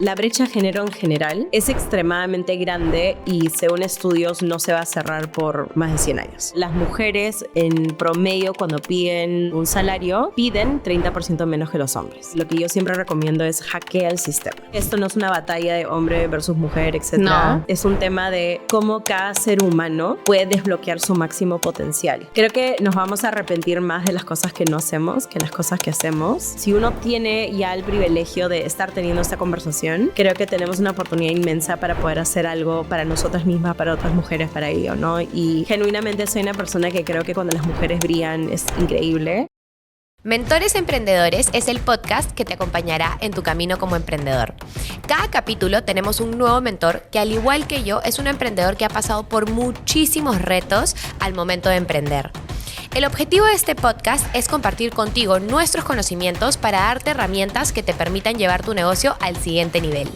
La brecha de género en general es extremadamente grande y según estudios no se va a cerrar por más de 100 años. Las mujeres en promedio cuando piden un salario piden 30% menos que los hombres. Lo que yo siempre recomiendo es hackear el sistema. Esto no es una batalla de hombre versus mujer, etc. No. Es un tema de cómo cada ser humano puede desbloquear su máximo potencial. Creo que nos vamos a arrepentir más de las cosas que no hacemos que las cosas que hacemos. Si uno tiene ya el privilegio de estar teniendo esta conversación, creo que tenemos una oportunidad inmensa para poder hacer algo para nosotras mismas, para otras mujeres, para ello, ¿no? Y genuinamente soy una persona que creo que cuando las mujeres brillan es increíble. Mentores Emprendedores es el podcast que te acompañará en tu camino como emprendedor. Cada capítulo tenemos un nuevo mentor que, al igual que yo, es un emprendedor que ha pasado por muchísimos retos al momento de emprender. El objetivo de este podcast es compartir contigo nuestros conocimientos para darte herramientas que te permitan llevar tu negocio al siguiente nivel.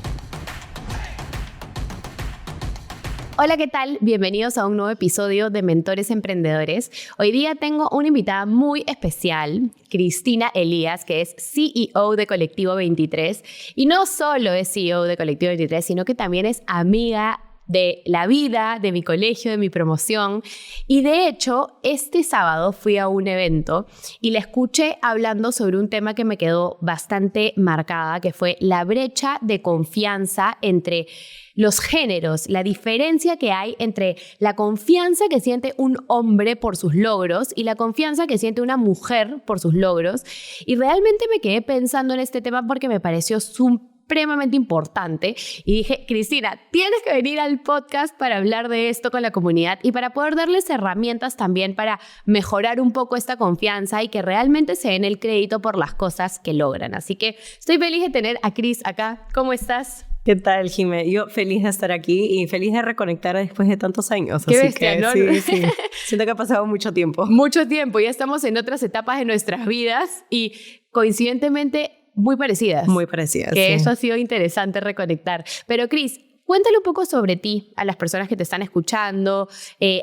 Hola, ¿qué tal? Bienvenidos a un nuevo episodio de Mentores Emprendedores. Hoy día tengo una invitada muy especial, Cristina Elías, que es CEO de Colectivo 23. Y no solo es CEO de Colectivo 23, sino que también es amiga de la vida, de mi colegio, de mi promoción. Y de hecho, este sábado fui a un evento y la escuché hablando sobre un tema que me quedó bastante marcada, que fue la brecha de confianza entre los géneros, la diferencia que hay entre la confianza que siente un hombre por sus logros y la confianza que siente una mujer por sus logros. Y realmente me quedé pensando en este tema porque me pareció supremamente importante y dije, Cristina, tienes que venir al podcast para hablar de esto con la comunidad y para poder darles herramientas también para mejorar un poco esta confianza y que realmente se den el crédito por las cosas que logran. Así que estoy feliz de tener a Cris acá. ¿Cómo estás? ¿Qué tal, Jimé? Yo feliz de estar aquí y feliz de reconectar después de tantos años. Qué así bestia, que, ¿no? Sí. Siento que ha pasado mucho tiempo. Mucho tiempo, ya estamos en otras etapas de nuestras vidas y coincidentemente muy parecidas. Muy parecidas, Que sí. eso ha sido interesante reconectar. Pero Cris, cuéntale un poco sobre ti a las personas que te están escuchando,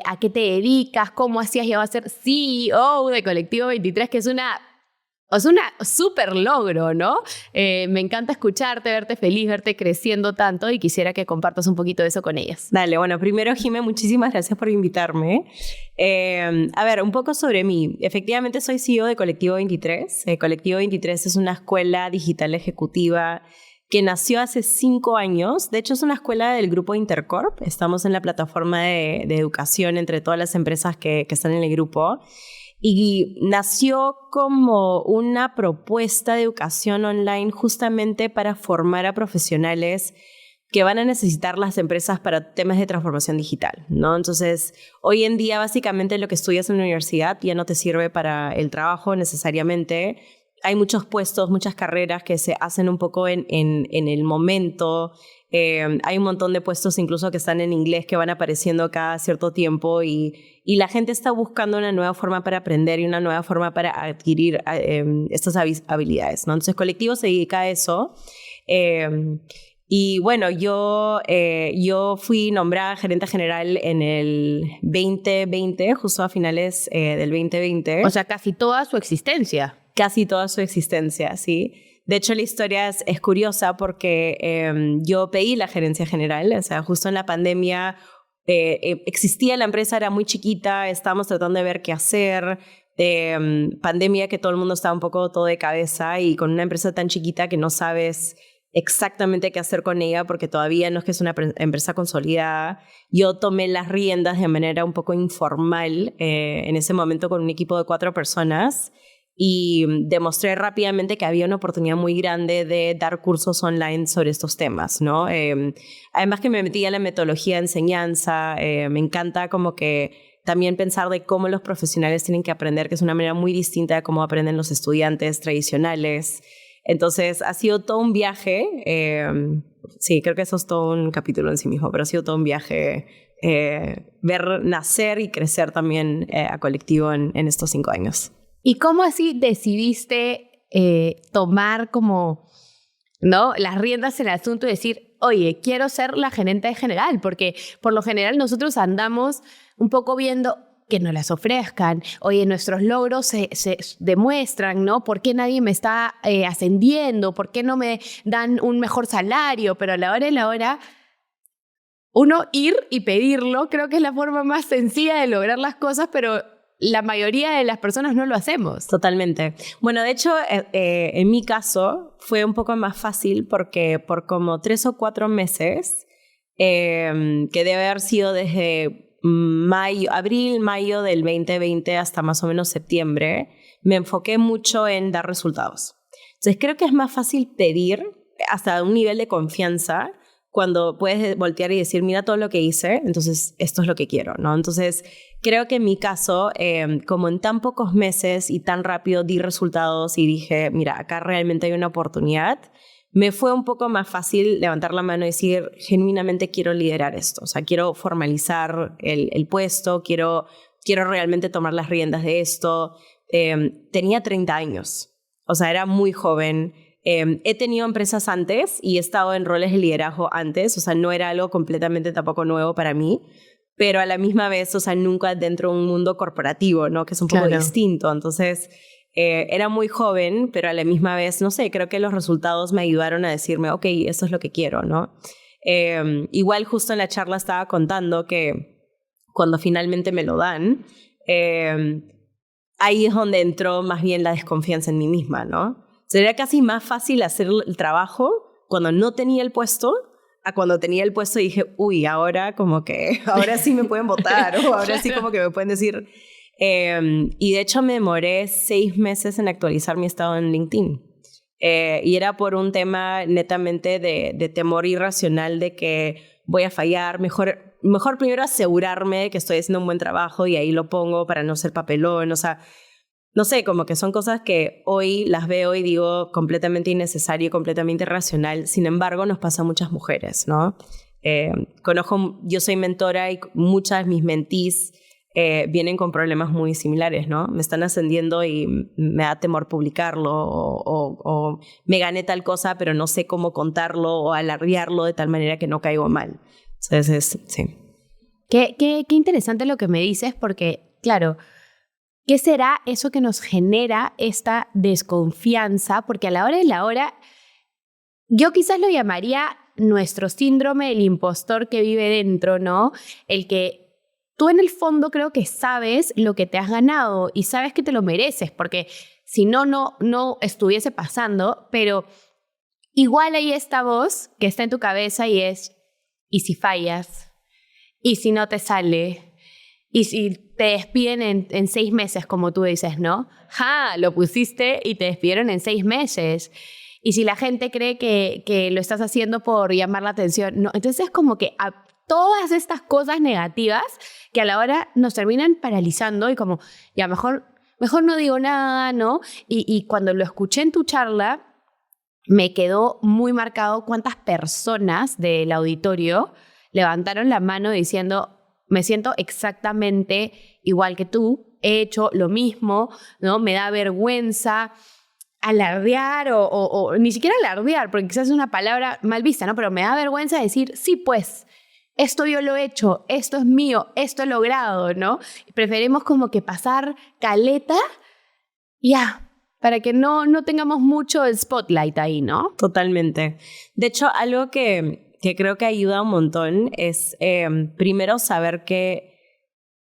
a qué te dedicas, cómo así has llegado a ser CEO de Colectivo 23, que es una súper logro, ¿no? Me encanta escucharte, verte feliz, verte creciendo tanto y quisiera que compartas un poquito de eso con ellas. Dale, bueno, primero, Jimé, muchísimas gracias por invitarme. A ver, un poco sobre mí. Efectivamente, soy CEO de Colectivo 23. Colectivo 23 es una escuela digital ejecutiva que nació hace 5 años. De hecho, es una escuela del grupo Intercorp. Estamos en la plataforma de educación entre todas las empresas que están en el grupo. Y nació como una propuesta de educación online justamente para formar a profesionales que van a necesitar las empresas para temas de transformación digital, ¿no? Entonces, hoy en día básicamente lo que estudias en la universidad ya no te sirve para el trabajo necesariamente. Hay muchos puestos, muchas carreras que se hacen un poco en el momento. Hay un montón de puestos incluso que están en inglés que van apareciendo cada cierto tiempo y la gente está buscando una nueva forma para aprender y una nueva forma para adquirir estas habilidades, ¿no? Entonces, Colectivo se dedica a eso. Y bueno, yo fui nombrada gerente general en el 2020, justo a finales del 2020. O sea, casi toda su existencia. Casi toda su existencia, sí. De hecho, la historia es curiosa porque yo pedí la gerencia general, o sea, justo en la pandemia existía la empresa, era muy chiquita, estábamos tratando de ver qué hacer, pandemia que todo el mundo estaba un poco todo de cabeza y con una empresa tan chiquita que no sabes exactamente qué hacer con ella porque todavía no es que es una empresa consolidada. Yo tomé las riendas de manera un poco informal en ese momento con un equipo de 4 personas y demostré rápidamente que había una oportunidad muy grande de dar cursos online sobre estos temas, ¿no? Además que me metí a la metodología de enseñanza, me encanta como que también pensar de cómo los profesionales tienen que aprender, que es una manera muy distinta de cómo aprenden los estudiantes tradicionales. Entonces, ha sido todo un viaje. Sí, creo que eso es todo un capítulo en sí mismo, pero ha sido todo un viaje ver nacer y crecer también a Colectivo en estos 5 años. ¿Y cómo así decidiste tomar como, ¿no?, las riendas en el asunto y decir, oye, quiero ser la gerente general? Porque por lo general nosotros andamos un poco viendo que nos las ofrezcan. Oye, nuestros logros se demuestran, ¿no? ¿Por qué nadie me está ascendiendo? ¿Por qué no me dan un mejor salario? Pero a la hora de la hora, uno ir y pedirlo creo que es la forma más sencilla de lograr las cosas, pero la mayoría de las personas no lo hacemos. Totalmente. Bueno, de hecho, en mi caso fue un poco más fácil porque por como 3 o 4 meses, que debe haber sido desde abril, mayo del 2020 hasta más o menos septiembre, me enfoqué mucho en dar resultados. Entonces creo que es más fácil pedir hasta un nivel de confianza cuando puedes voltear y decir, mira todo lo que hice, entonces esto es lo que quiero, ¿no? Entonces creo que en mi caso, como en tan pocos meses y tan rápido di resultados y dije, mira, acá realmente hay una oportunidad, me fue un poco más fácil levantar la mano y decir, genuinamente quiero liderar esto. O sea, quiero formalizar el puesto, quiero realmente tomar las riendas de esto. Tenía 30 años, o sea, era muy joven. He tenido empresas antes y he estado en roles de liderazgo antes, o sea, no era algo completamente tampoco nuevo para mí, pero a la misma vez, o sea, nunca dentro de un mundo corporativo, ¿no? Que es un poco distinto. Entonces, era muy joven, pero a la misma vez, no sé, creo que los resultados me ayudaron a decirme, ok, eso es lo que quiero, ¿no? Igual justo en la charla estaba contando que cuando finalmente me lo dan, ahí es donde entró más bien la desconfianza en mí misma, ¿no? Sería casi más fácil hacer el trabajo cuando no tenía el puesto a cuando tenía el puesto y dije, uy, ahora como que, ahora sí me pueden votar o ahora sí como que me pueden decir. Y de hecho me demoré 6 meses en actualizar mi estado en LinkedIn. Y era por un tema netamente de temor irracional de que voy a fallar, mejor primero asegurarme de que estoy haciendo un buen trabajo y ahí lo pongo para no ser papelón, o sea, no sé, como que son cosas que hoy las veo y digo completamente innecesario, completamente irracional. Sin embargo, nos pasa a muchas mujeres, ¿no? Yo soy mentora y muchas de mis mentees vienen con problemas muy similares, ¿no? Me están ascendiendo y me da temor publicarlo o me gané tal cosa, pero no sé cómo contarlo o alardearlo de tal manera que no caigo mal. Entonces, sí. Qué interesante lo que me dices porque, claro, ¿qué será eso que nos genera esta desconfianza? Porque a la hora de la hora, yo quizás lo llamaría nuestro síndrome del impostor que vive dentro, ¿no? El que tú en el fondo creo que sabes lo que te has ganado y sabes que te lo mereces, porque si no, no estuviese pasando, pero igual hay esta voz que está en tu cabeza y es, ¿y si fallas? ¿Y si no te sale? Y si te despiden en 6 meses, como tú dices, ¿no? ¡Ja! Lo pusiste y te despidieron en 6 meses. Y si la gente cree que lo estás haciendo por llamar la atención, no. Entonces es como que a todas estas cosas negativas que a la hora nos terminan paralizando y como, ya mejor no digo nada, ¿no? Y cuando lo escuché en tu charla, me quedó muy marcado cuántas personas del auditorio levantaron la mano diciendo, me siento exactamente igual que tú, he hecho lo mismo, ¿no? Me da vergüenza alardear o ni siquiera alardear, porque quizás es una palabra mal vista, ¿no? Pero me da vergüenza decir, sí, pues, esto yo lo he hecho, esto es mío, esto he logrado, ¿no? Preferimos como que pasar caleta, ya, para que no tengamos mucho el spotlight ahí, ¿no? Totalmente. De hecho, algo que creo que ayuda un montón es primero saber que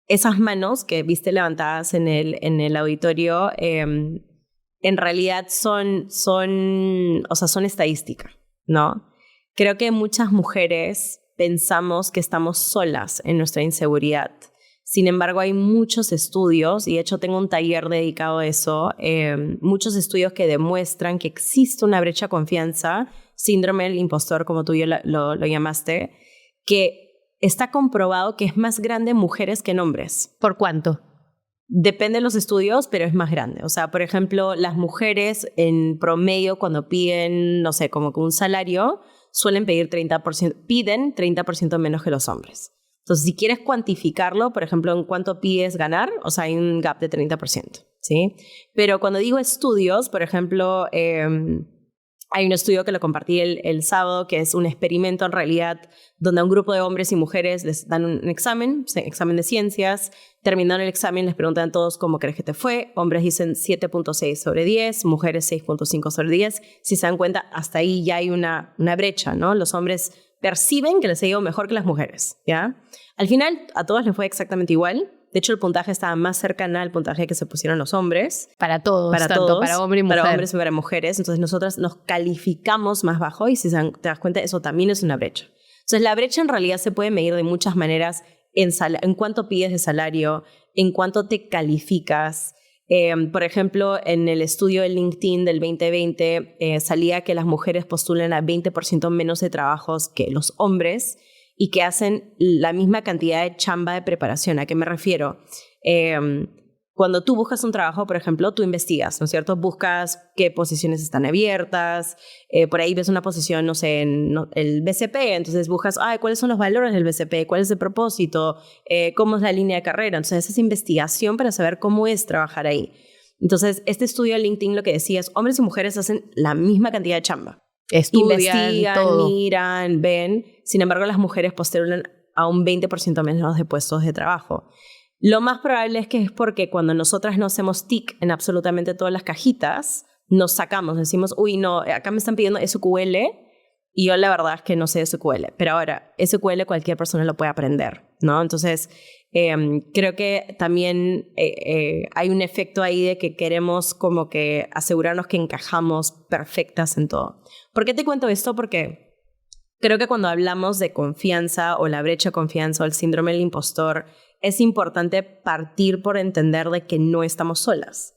esas manos que viste levantadas en el auditorio en realidad son estadística, ¿no? Creo que muchas mujeres pensamos que estamos solas en nuestra inseguridad. Sin embargo, hay muchos estudios, y de hecho tengo un taller dedicado a eso, muchos estudios que demuestran que existe una brecha de confianza, síndrome del impostor, como tú lo llamaste, que está comprobado que es más grande en mujeres que en hombres. ¿Por cuánto? Depende de los estudios, pero es más grande. O sea, por ejemplo, las mujeres en promedio cuando piden, no sé, como que un salario, suelen pedir 30% menos que los hombres. Entonces, si quieres cuantificarlo, por ejemplo, en cuánto pides ganar, o sea, hay un gap de 30%, ¿sí? Pero cuando digo estudios, por ejemplo, Hay un estudio que lo compartí el sábado, que es un experimento en realidad, donde a un grupo de hombres y mujeres les dan un examen de ciencias. Terminaron el examen, les preguntan a todos cómo crees que te fue. Hombres dicen 7.6 sobre 10, mujeres 6.5 sobre 10. Si se dan cuenta, hasta ahí ya hay una brecha, ¿no? Los hombres perciben que les ha ido mejor que las mujeres, ¿ya? Al final, a todos les fue exactamente igual. De hecho, el puntaje estaba más cercano al puntaje que se pusieron los hombres. Para todos, tanto para hombre y mujer. Para hombres y para mujeres. Entonces, nosotras nos calificamos más bajo y si te das cuenta, eso también es una brecha. Entonces, la brecha en realidad se puede medir de muchas maneras en cuánto pides de salario, en cuánto te calificas. Por ejemplo, en el estudio de LinkedIn del 2020 salía que las mujeres postulan a 20% menos de trabajos que los hombres y que hacen la misma cantidad de chamba de preparación. ¿A qué me refiero? Cuando tú buscas un trabajo, por ejemplo, tú investigas, ¿no es cierto? Buscas qué posiciones están abiertas, por ahí ves una posición, no sé, en el BCP, entonces buscas, ¿cuáles son los valores del BCP? ¿Cuál es el propósito? ¿Cómo es la línea de carrera? Entonces, esa es investigación para saber cómo es trabajar ahí. Entonces, este estudio de LinkedIn lo que decía es, hombres y mujeres hacen la misma cantidad de chamba. Investigan, todo. Miran, ven. Sin embargo, las mujeres postulan a un 20% menos de puestos de trabajo. Lo más probable es que es porque cuando nosotras no hacemos tick en absolutamente todas las cajitas, nos sacamos, decimos, uy, no, acá me están pidiendo SQL y yo la verdad es que no sé SQL. Pero ahora, SQL cualquier persona lo puede aprender, ¿no? Entonces, creo que también hay un efecto ahí de que queremos como que asegurarnos que encajamos perfectas en todo. ¿Por qué te cuento esto? Porque creo que cuando hablamos de confianza o la brecha de confianza o el síndrome del impostor, es importante partir por entender de que no estamos solas.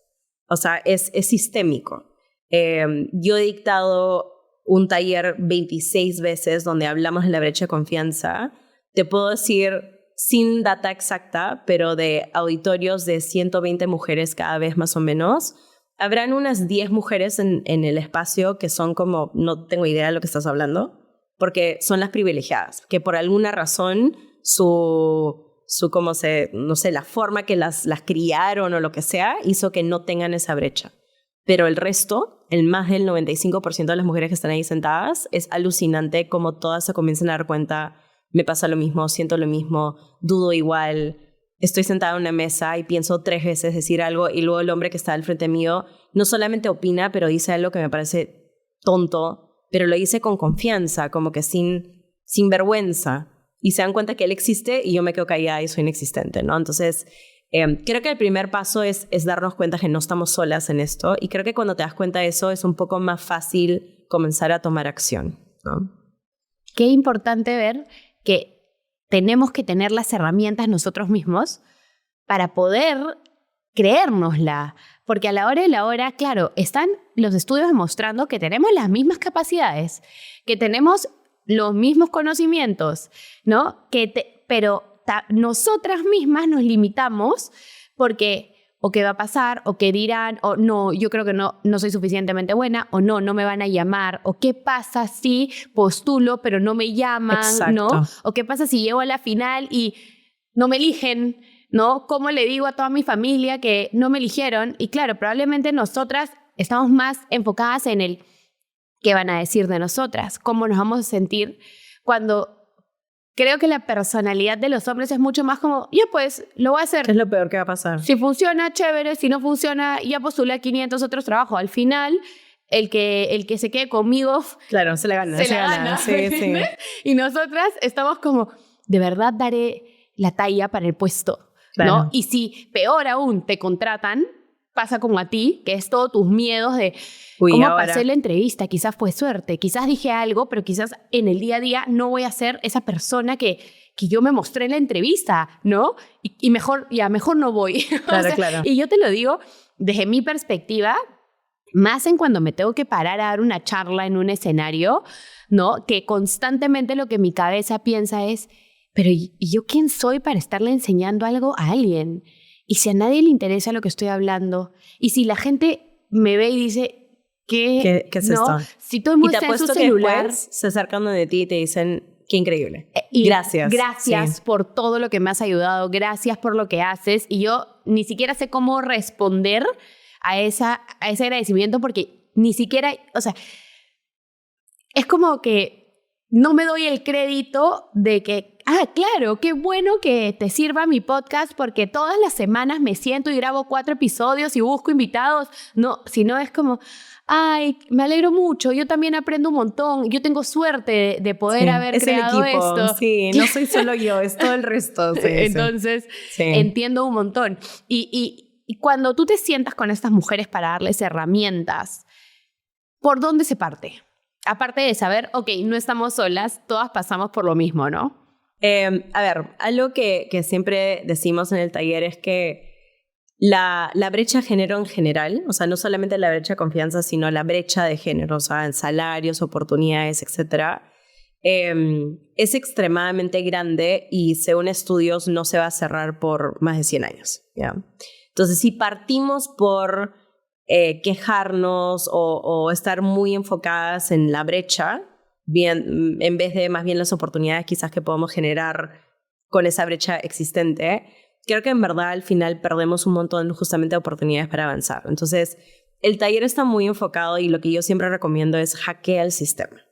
O sea, es sistémico. Yo he dictado un taller 26 veces donde hablamos de la brecha de confianza. Te puedo decir, sin data exacta, pero de auditorios de 120 mujeres cada vez más o menos, habrán unas 10 mujeres en el espacio que son como, no tengo idea de lo que estás hablando, porque son las privilegiadas, que por alguna razón no sé, la forma que las criaron o lo que sea, hizo que no tengan esa brecha. Pero el resto, el más del 95% de las mujeres que están ahí sentadas, es alucinante como todas se comienzan a dar cuenta, me pasa lo mismo, siento lo mismo, dudo igual, estoy sentada en una mesa y pienso 3 veces decir algo y luego el hombre que está al frente mío no solamente opina, pero dice algo que me parece tonto, pero lo dice con confianza, como que sin vergüenza. Y se dan cuenta que él existe y yo me quedo callada y soy inexistente, ¿no? Entonces, creo que el primer paso es darnos cuenta que no estamos solas en esto. Y creo que cuando te das cuenta de eso es un poco más fácil comenzar a tomar acción, ¿no? Qué importante ver que tenemos que tener las herramientas nosotros mismos para poder creérnosla. Porque a la hora de la hora, claro, están los estudios demostrando que tenemos las mismas capacidades, que tenemos los mismos conocimientos, ¿no? Pero nosotras mismas nos limitamos porque o qué va a pasar, o qué dirán, o no, yo creo que no soy suficientemente buena, o no me van a llamar, o qué pasa si postulo pero no me llaman, exacto, ¿no? O qué pasa si llego a la final y no me eligen, ¿no? ¿Cómo le digo a toda mi familia que no me eligieron? Y claro, probablemente nosotras estamos más enfocadas en el qué van a decir de nosotras, cómo nos vamos a sentir, cuando creo que la personalidad de los hombres es mucho más como, ya pues, lo voy a hacer. Es lo peor que va a pasar. Si funciona, chévere, si no funciona, ya postulé a 500 otros trabajos. Al final, el que se quede conmigo... Claro, se le gana. Se la gana. Sí, sí. Y nosotras estamos como, de verdad daré la talla para el puesto, claro, ¿no? Y si, peor aún, te contratan, pasa como a ti, que es todos tus miedos de cómo pasé la entrevista, quizás fue suerte, quizás dije algo, pero quizás en el día a día no voy a ser esa persona que yo me mostré en la entrevista, ¿no? Y mejor no voy. Claro, claro. Y yo te lo digo desde mi perspectiva, más en cuando me tengo que parar a dar una charla en un escenario, ¿no? Que constantemente lo que mi cabeza piensa es, pero ¿y yo quién soy para estarle enseñando algo a alguien? Y si a nadie le interesa lo que estoy hablando, y si la gente me ve y dice, ¿qué es esto? Si todo el mundo está en su celular, se acercan de ti y te dicen, qué increíble. Gracias sí, por todo lo que me has ayudado, gracias por lo que haces. Y yo ni siquiera sé cómo responder a ese agradecimiento porque ni siquiera, o sea, es como que no me doy el crédito de que, claro, qué bueno que te sirva mi podcast porque todas las semanas me siento y grabo 4 episodios y busco invitados. No, sino es como, ay, me alegro mucho, yo también aprendo un montón, yo tengo suerte de poder haber creado el equipo, esto. Sí, no soy solo yo, es todo el resto. Sí, Entonces, entiendo un montón. Y cuando tú te sientas con estas mujeres para darles herramientas, ¿por dónde se parte? Aparte de saber, ok, no estamos solas, todas pasamos por lo mismo, ¿no? A ver, algo que siempre decimos en el taller es que la brecha de género en general, o sea, no solamente la brecha de confianza, sino la brecha de género, o sea, en salarios, oportunidades, etcétera, es extremadamente grande y según estudios no se va a cerrar por más de 100 años, ¿ya? Entonces, si partimos por quejarnos o estar muy enfocadas en la brecha, bien, en vez de más bien las oportunidades quizás que podemos generar con esa brecha existente, creo que en verdad al final perdemos un montón justamente de oportunidades para avanzar. Entonces, el taller está muy enfocado y lo que yo siempre recomiendo es hackea el sistema.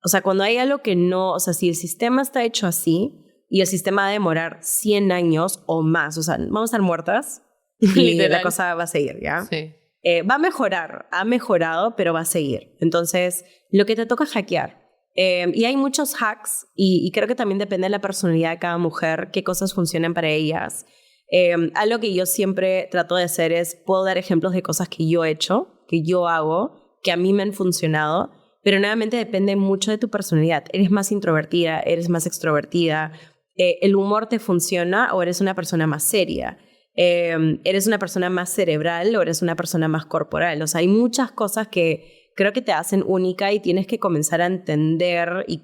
O sea, cuando hay algo que no, o sea, si el sistema está hecho así y el sistema va a demorar 100 años o más, o sea, vamos a estar muertas y la cosa va a seguir, ¿ya? Sí. Va a mejorar, ha mejorado, pero va a seguir. Entonces, lo que te toca es hackear. Y hay muchos hacks y creo que también depende de la personalidad de cada mujer, qué cosas funcionan para ellas. Algo que yo siempre trato de hacer es, puedo dar ejemplos de cosas que yo he hecho, que yo hago, que a mí me han funcionado, pero nuevamente depende mucho de tu personalidad. ¿Eres más introvertida? ¿Eres más extrovertida? ¿El humor te funciona o eres una persona más seria? ¿Eres una persona más cerebral o eres una persona más corporal? O sea, hay muchas cosas que creo que te hacen única y tienes que comenzar a entender y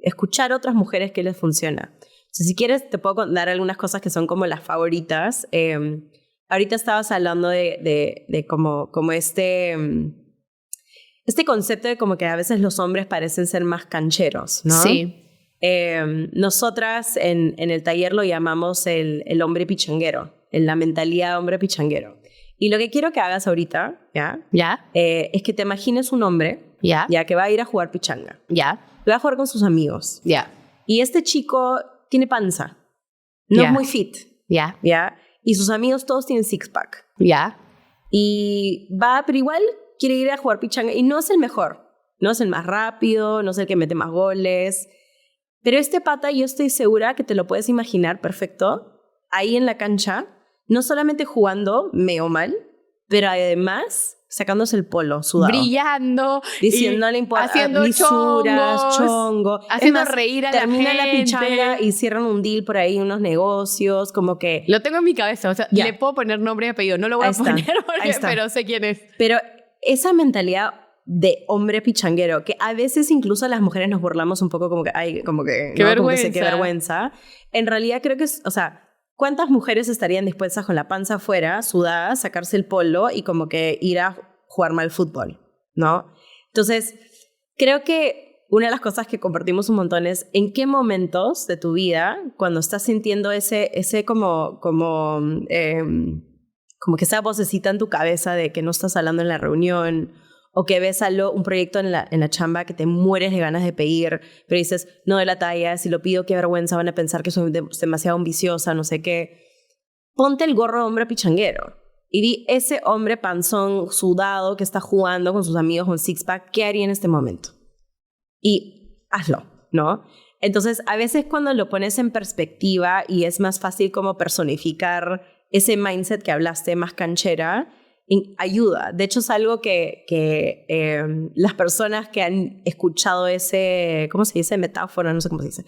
escuchar a otras mujeres que les funciona. O sea, si quieres, te puedo dar algunas cosas que son como las favoritas. Ahorita estabas hablando de como este concepto de como que a veces los hombres parecen ser más cancheros, ¿no? Sí. Nosotras en el taller lo llamamos el hombre pichanguero, la mentalidad de hombre pichanguero. Y lo que quiero que hagas ahorita, ¿ya? Es que te imagines un hombre, ¿ya? Que va a ir a jugar pichanga. ¿Ya? Va a jugar con sus amigos. ¿Ya? Y este chico tiene panza. No es muy fit. ¿Ya? ¿Ya? Y sus amigos todos tienen six-pack. ¿Ya? Y va, pero igual quiere ir a jugar pichanga. Y no es el mejor. No es el más rápido, no es el que mete más goles. Pero este pata yo estoy segura que te lo puedes imaginar perfecto ahí en la cancha, no solamente jugando medio mal, pero además sacándose el polo sudado. Brillando. Diciéndole haciendo lisuras, chongo. Haciendo reír a la gente. Termina la pichanga y cierran un deal por ahí, unos negocios, como que... Lo tengo en mi cabeza, o sea, le puedo poner nombre y apellido. No lo voy a poner pero sé quién es. Pero esa mentalidad de hombre pichanguero, que a veces incluso las mujeres nos burlamos un poco como que, ay, como que... Qué vergüenza. Como que qué vergüenza. En realidad creo que es, o sea... ¿Cuántas mujeres estarían dispuestas con la panza afuera, sudadas, sacarse el polo y como que ir a jugar mal fútbol, ¿no? Entonces, creo que una de las cosas que compartimos un montón es en qué momentos de tu vida, cuando estás sintiendo ese como que esa vocecita en tu cabeza de que no estás hablando en la reunión o que ves un proyecto en la chamba que te mueres de ganas de pedir, pero dices, no doy la talla, si lo pido, qué vergüenza, van a pensar que soy demasiado ambiciosa, no sé qué. Ponte el gorro de hombre pichanguero y di, ese hombre panzón, sudado, que está jugando con sus amigos con six-pack, ¿qué haría en este momento? Y hazlo, ¿no? Entonces, a veces cuando lo pones en perspectiva y es más fácil como personificar ese mindset que hablaste, más canchera, ayuda. De hecho, es algo que las personas que han escuchado ese, ¿cómo se dice? Metáfora, no sé cómo se dice.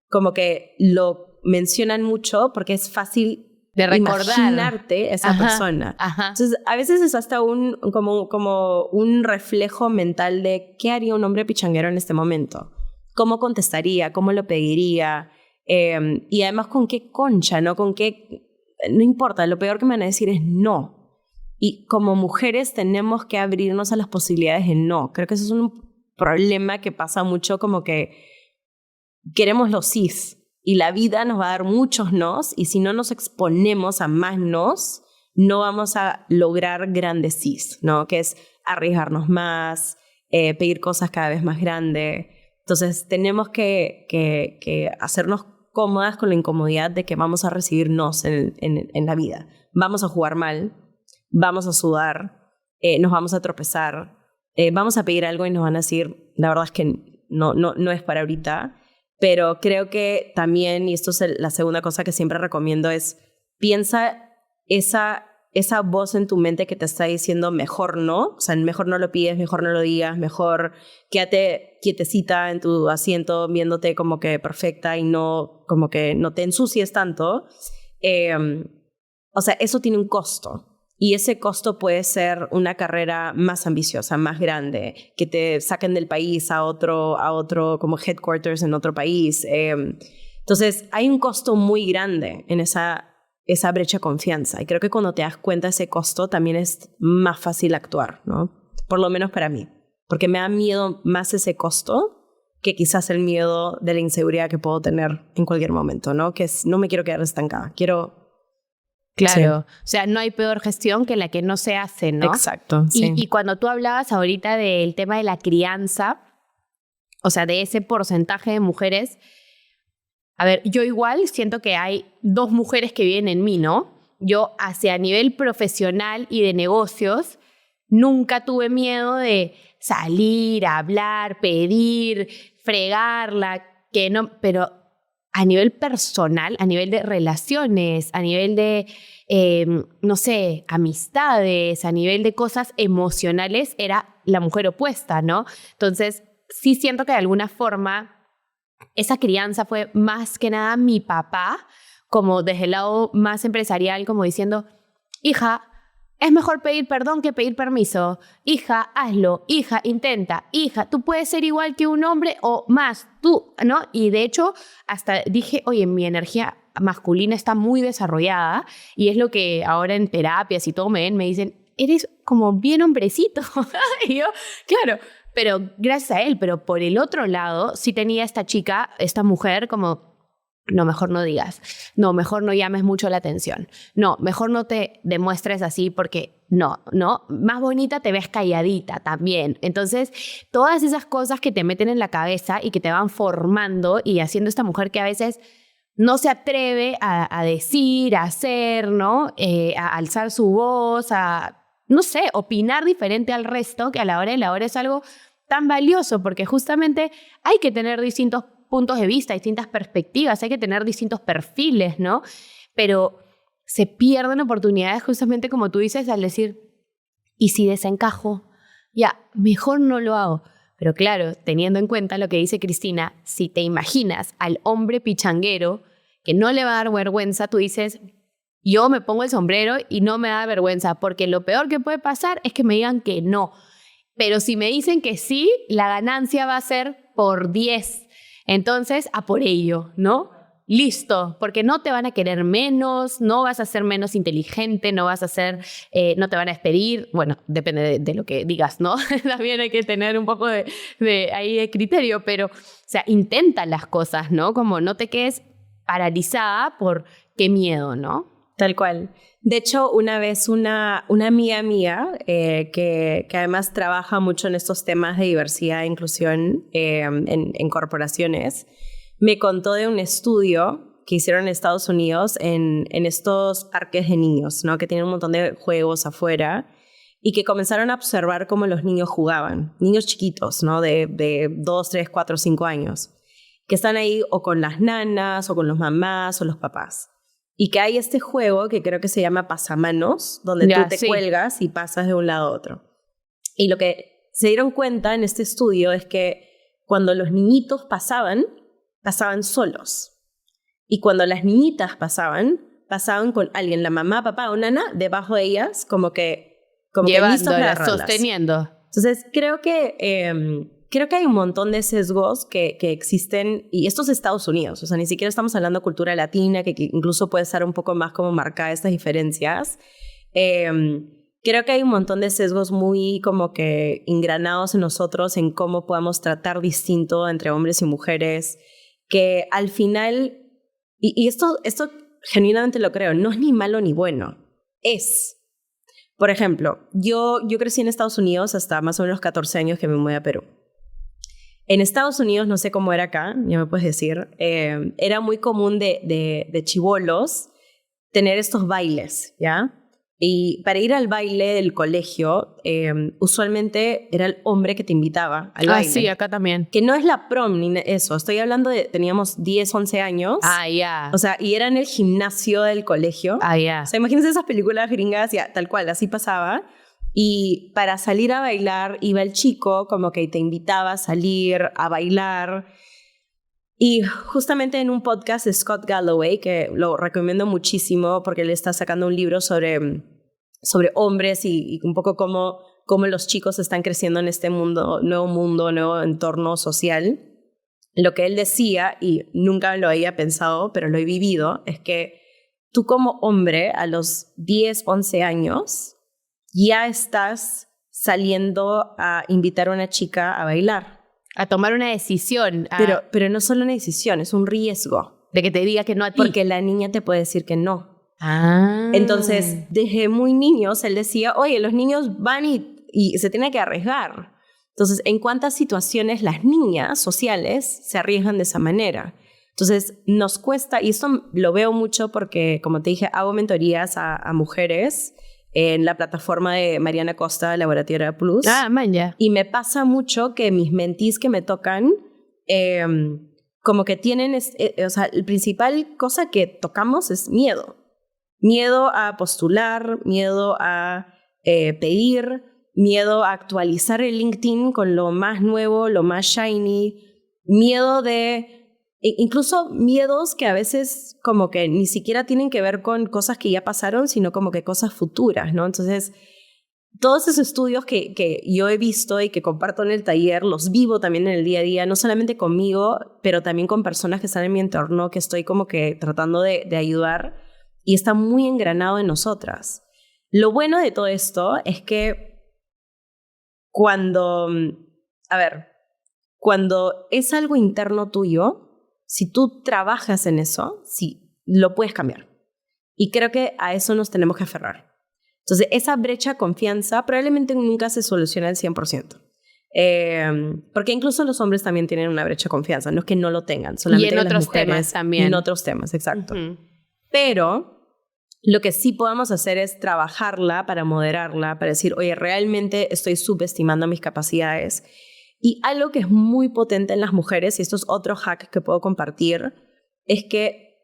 Como que lo mencionan mucho porque es fácil de recordar. Imaginarte esa persona. Ajá. Entonces, a veces es hasta como un reflejo mental de qué haría un hombre pichanguero en este momento. ¿Cómo contestaría? ¿Cómo lo pediría? Y además, ¿con qué concha? ¿No? ¿Con qué...? No importa, lo peor que me van a decir es no. Y como mujeres tenemos que abrirnos a las posibilidades de no. Creo que eso es un problema que pasa mucho, como que queremos los sís y la vida nos va a dar muchos nos y si no nos exponemos a más nos, no vamos a lograr grandes sís, ¿no? Que es arriesgarnos más, pedir cosas cada vez más grandes. Entonces tenemos que hacernos cómodas con la incomodidad de que vamos a recibir nos en la vida. Vamos a jugar mal, vamos a sudar, nos vamos a tropezar, vamos a pedir algo y nos van a decir, la verdad es que no es para ahorita. Pero creo que también, y esto es la segunda cosa que siempre recomiendo, es piensa esa voz en tu mente que te está diciendo mejor no, o sea, mejor no lo pides, mejor no lo digas, mejor quédate quietecita en tu asiento viéndote como que perfecta y no, como que no te ensucies tanto. O sea, eso tiene un costo. Y ese costo puede ser una carrera más ambiciosa, más grande, que te saquen del país a otro como headquarters en otro país. Entonces, hay un costo muy grande en esa brecha de confianza. Y creo que cuando te das cuenta de ese costo, también es más fácil actuar, ¿no? Por lo menos para mí. Porque me da miedo más ese costo que quizás el miedo de la inseguridad que puedo tener en cualquier momento, ¿no? Que no me quiero quedar estancada. Claro, Sí. o sea, no hay peor gestión que la que no se hace, ¿no? Exacto, sí. Y cuando tú hablabas ahorita del tema de la crianza, o sea, de ese porcentaje de mujeres, a ver, yo igual siento que hay 2 mujeres que viven en mí, ¿no? Yo hacia nivel profesional y de negocios nunca tuve miedo de salir, hablar, pedir, fregarla, que no, pero a nivel personal, a nivel de relaciones, a nivel de, no sé, amistades, a nivel de cosas emocionales, era la mujer opuesta, ¿no? Entonces, sí siento que de alguna forma esa crianza fue más que nada mi papá, como desde el lado más empresarial, como diciendo, hija, es mejor pedir perdón que pedir permiso. Hija, hazlo. Hija, intenta. Hija, tú puedes ser igual que un hombre o más. Tú, ¿no? Y de hecho, hasta dije, oye, mi energía masculina está muy desarrollada y es lo que ahora en terapias y todo me dicen, eres como bien hombrecito. Y yo, claro, pero gracias a él. Pero por el otro lado, sí tenía esta chica, esta mujer como... No, mejor no digas. No, mejor no llames mucho la atención. No, mejor no te demuestres así porque no. Más bonita te ves calladita también. Entonces, todas esas cosas que te meten en la cabeza y que te van formando y haciendo esta mujer que a veces no se atreve a decir, a hacer, ¿no? A alzar su voz, a, no sé, opinar diferente al resto, que a la hora de la hora es algo tan valioso porque justamente hay que tener distintos puntos de vista, distintas perspectivas, hay que tener distintos perfiles, ¿no? Pero se pierden oportunidades justamente como tú dices al decir, ¿y si desencajo? Ya, mejor no lo hago. Pero claro, teniendo en cuenta lo que dice Cristina, si te imaginas al hombre pichanguero que no le va a dar vergüenza, tú dices, yo me pongo el sombrero y no me da vergüenza, porque lo peor que puede pasar es que me digan que no. Pero si me dicen que sí, la ganancia va a ser por 10. Entonces, a por ello, ¿no? Listo, porque no te van a querer menos, no vas a ser menos inteligente, no vas a ser, no te van a despedir. Bueno, depende de lo que digas, ¿no? También hay que tener un poco ahí de criterio, pero, o sea, intenta las cosas, ¿no? Como no te quedes paralizada por qué miedo, ¿no? Tal cual. De hecho, una vez una amiga mía, que además trabaja mucho en estos temas de diversidad e inclusión en corporaciones, me contó de un estudio que hicieron en Estados Unidos en estos parques de niños, ¿no? Que tienen un montón de juegos afuera y que comenzaron a observar cómo los niños jugaban, niños chiquitos, ¿no? De 2, 3, 4, 5 años, que están ahí o con las nanas o con los mamás o los papás. Y que hay este juego que creo que se llama pasamanos, donde tú te cuelgas y pasas de un lado a otro. Y lo que se dieron cuenta en este estudio es que cuando los niñitos pasaban solos. Y cuando las niñitas pasaban con alguien, la mamá, papá o nana, debajo de ellas, como que listos para agarrarlas. Sosteniendo. Entonces, creo que hay un montón de sesgos que existen, y esto es Estados Unidos, o sea, ni siquiera estamos hablando de cultura latina, que incluso puede ser un poco más como marcada estas diferencias. Creo que hay un montón de sesgos muy como que engranados en nosotros en cómo podemos tratar distinto entre hombres y mujeres, que al final, y esto genuinamente lo creo, no es ni malo ni bueno, es. Por ejemplo, yo crecí en Estados Unidos hasta más o menos 14 años que me mudé a Perú. En Estados Unidos, no sé cómo era acá, ya me puedes decir, era muy común de chibolos tener estos bailes, ¿ya? Y para ir al baile del colegio, usualmente era el hombre que te invitaba al baile. Ah, sí, acá también. Que no es la prom ni eso. Estoy hablando de, teníamos 10, 11 años. Ah, ya. O sea, y era en el gimnasio del colegio. Ah, ya. O sea, imagínense esas películas gringas, ya, tal cual, así pasaba. Y para salir a bailar, iba el chico como que te invitaba a salir, a bailar. Y justamente en un podcast de Scott Galloway, que lo recomiendo muchísimo porque él está sacando un libro sobre hombres y un poco cómo los chicos están creciendo en este nuevo entorno social. Lo que él decía, y nunca lo había pensado, pero lo he vivido, es que tú como hombre a los 10, 11 años ya estás saliendo a invitar a una chica a bailar. A tomar una decisión. Pero no solo una decisión, es un riesgo. De que te diga que no a ti. Porque la niña te puede decir que no. Ah. Entonces, desde muy niños, él decía, oye, los niños van y se tienen que arriesgar. Entonces, ¿en cuántas situaciones las niñas sociales se arriesgan de esa manera? Entonces, nos cuesta, y esto lo veo mucho porque, como te dije, hago mentorías a mujeres en la plataforma de Mariana Costa, Laboratoria Plus. Ah, man, ya. Y me pasa mucho que mis mentees que me tocan, como que tienen, o sea, la principal cosa que tocamos es miedo. Miedo a postular, miedo a pedir, miedo a actualizar el LinkedIn con lo más nuevo, lo más shiny, miedo incluso miedos que a veces como que ni siquiera tienen que ver con cosas que ya pasaron, sino como que cosas futuras, ¿no? Entonces, todos esos estudios que yo he visto y que comparto en el taller, los vivo también en el día a día, no solamente conmigo, pero también con personas que están en mi entorno, que estoy como que tratando de ayudar, y está muy engranado en nosotras. Lo bueno de todo esto es que cuando es algo interno tuyo, si tú trabajas en eso, sí, lo puedes cambiar. Y creo que a eso nos tenemos que aferrar. Entonces, esa brecha de confianza probablemente nunca se soluciona al 100%. Porque incluso los hombres también tienen una brecha de confianza. No es que no lo tengan, solamente y en otros mujeres, temas también. Y en otros temas, exacto. Pero lo que sí podemos hacer es trabajarla para moderarla, para decir, oye, realmente estoy subestimando mis capacidades. Y algo que es muy potente en las mujeres, y esto es otro hack que puedo compartir, es que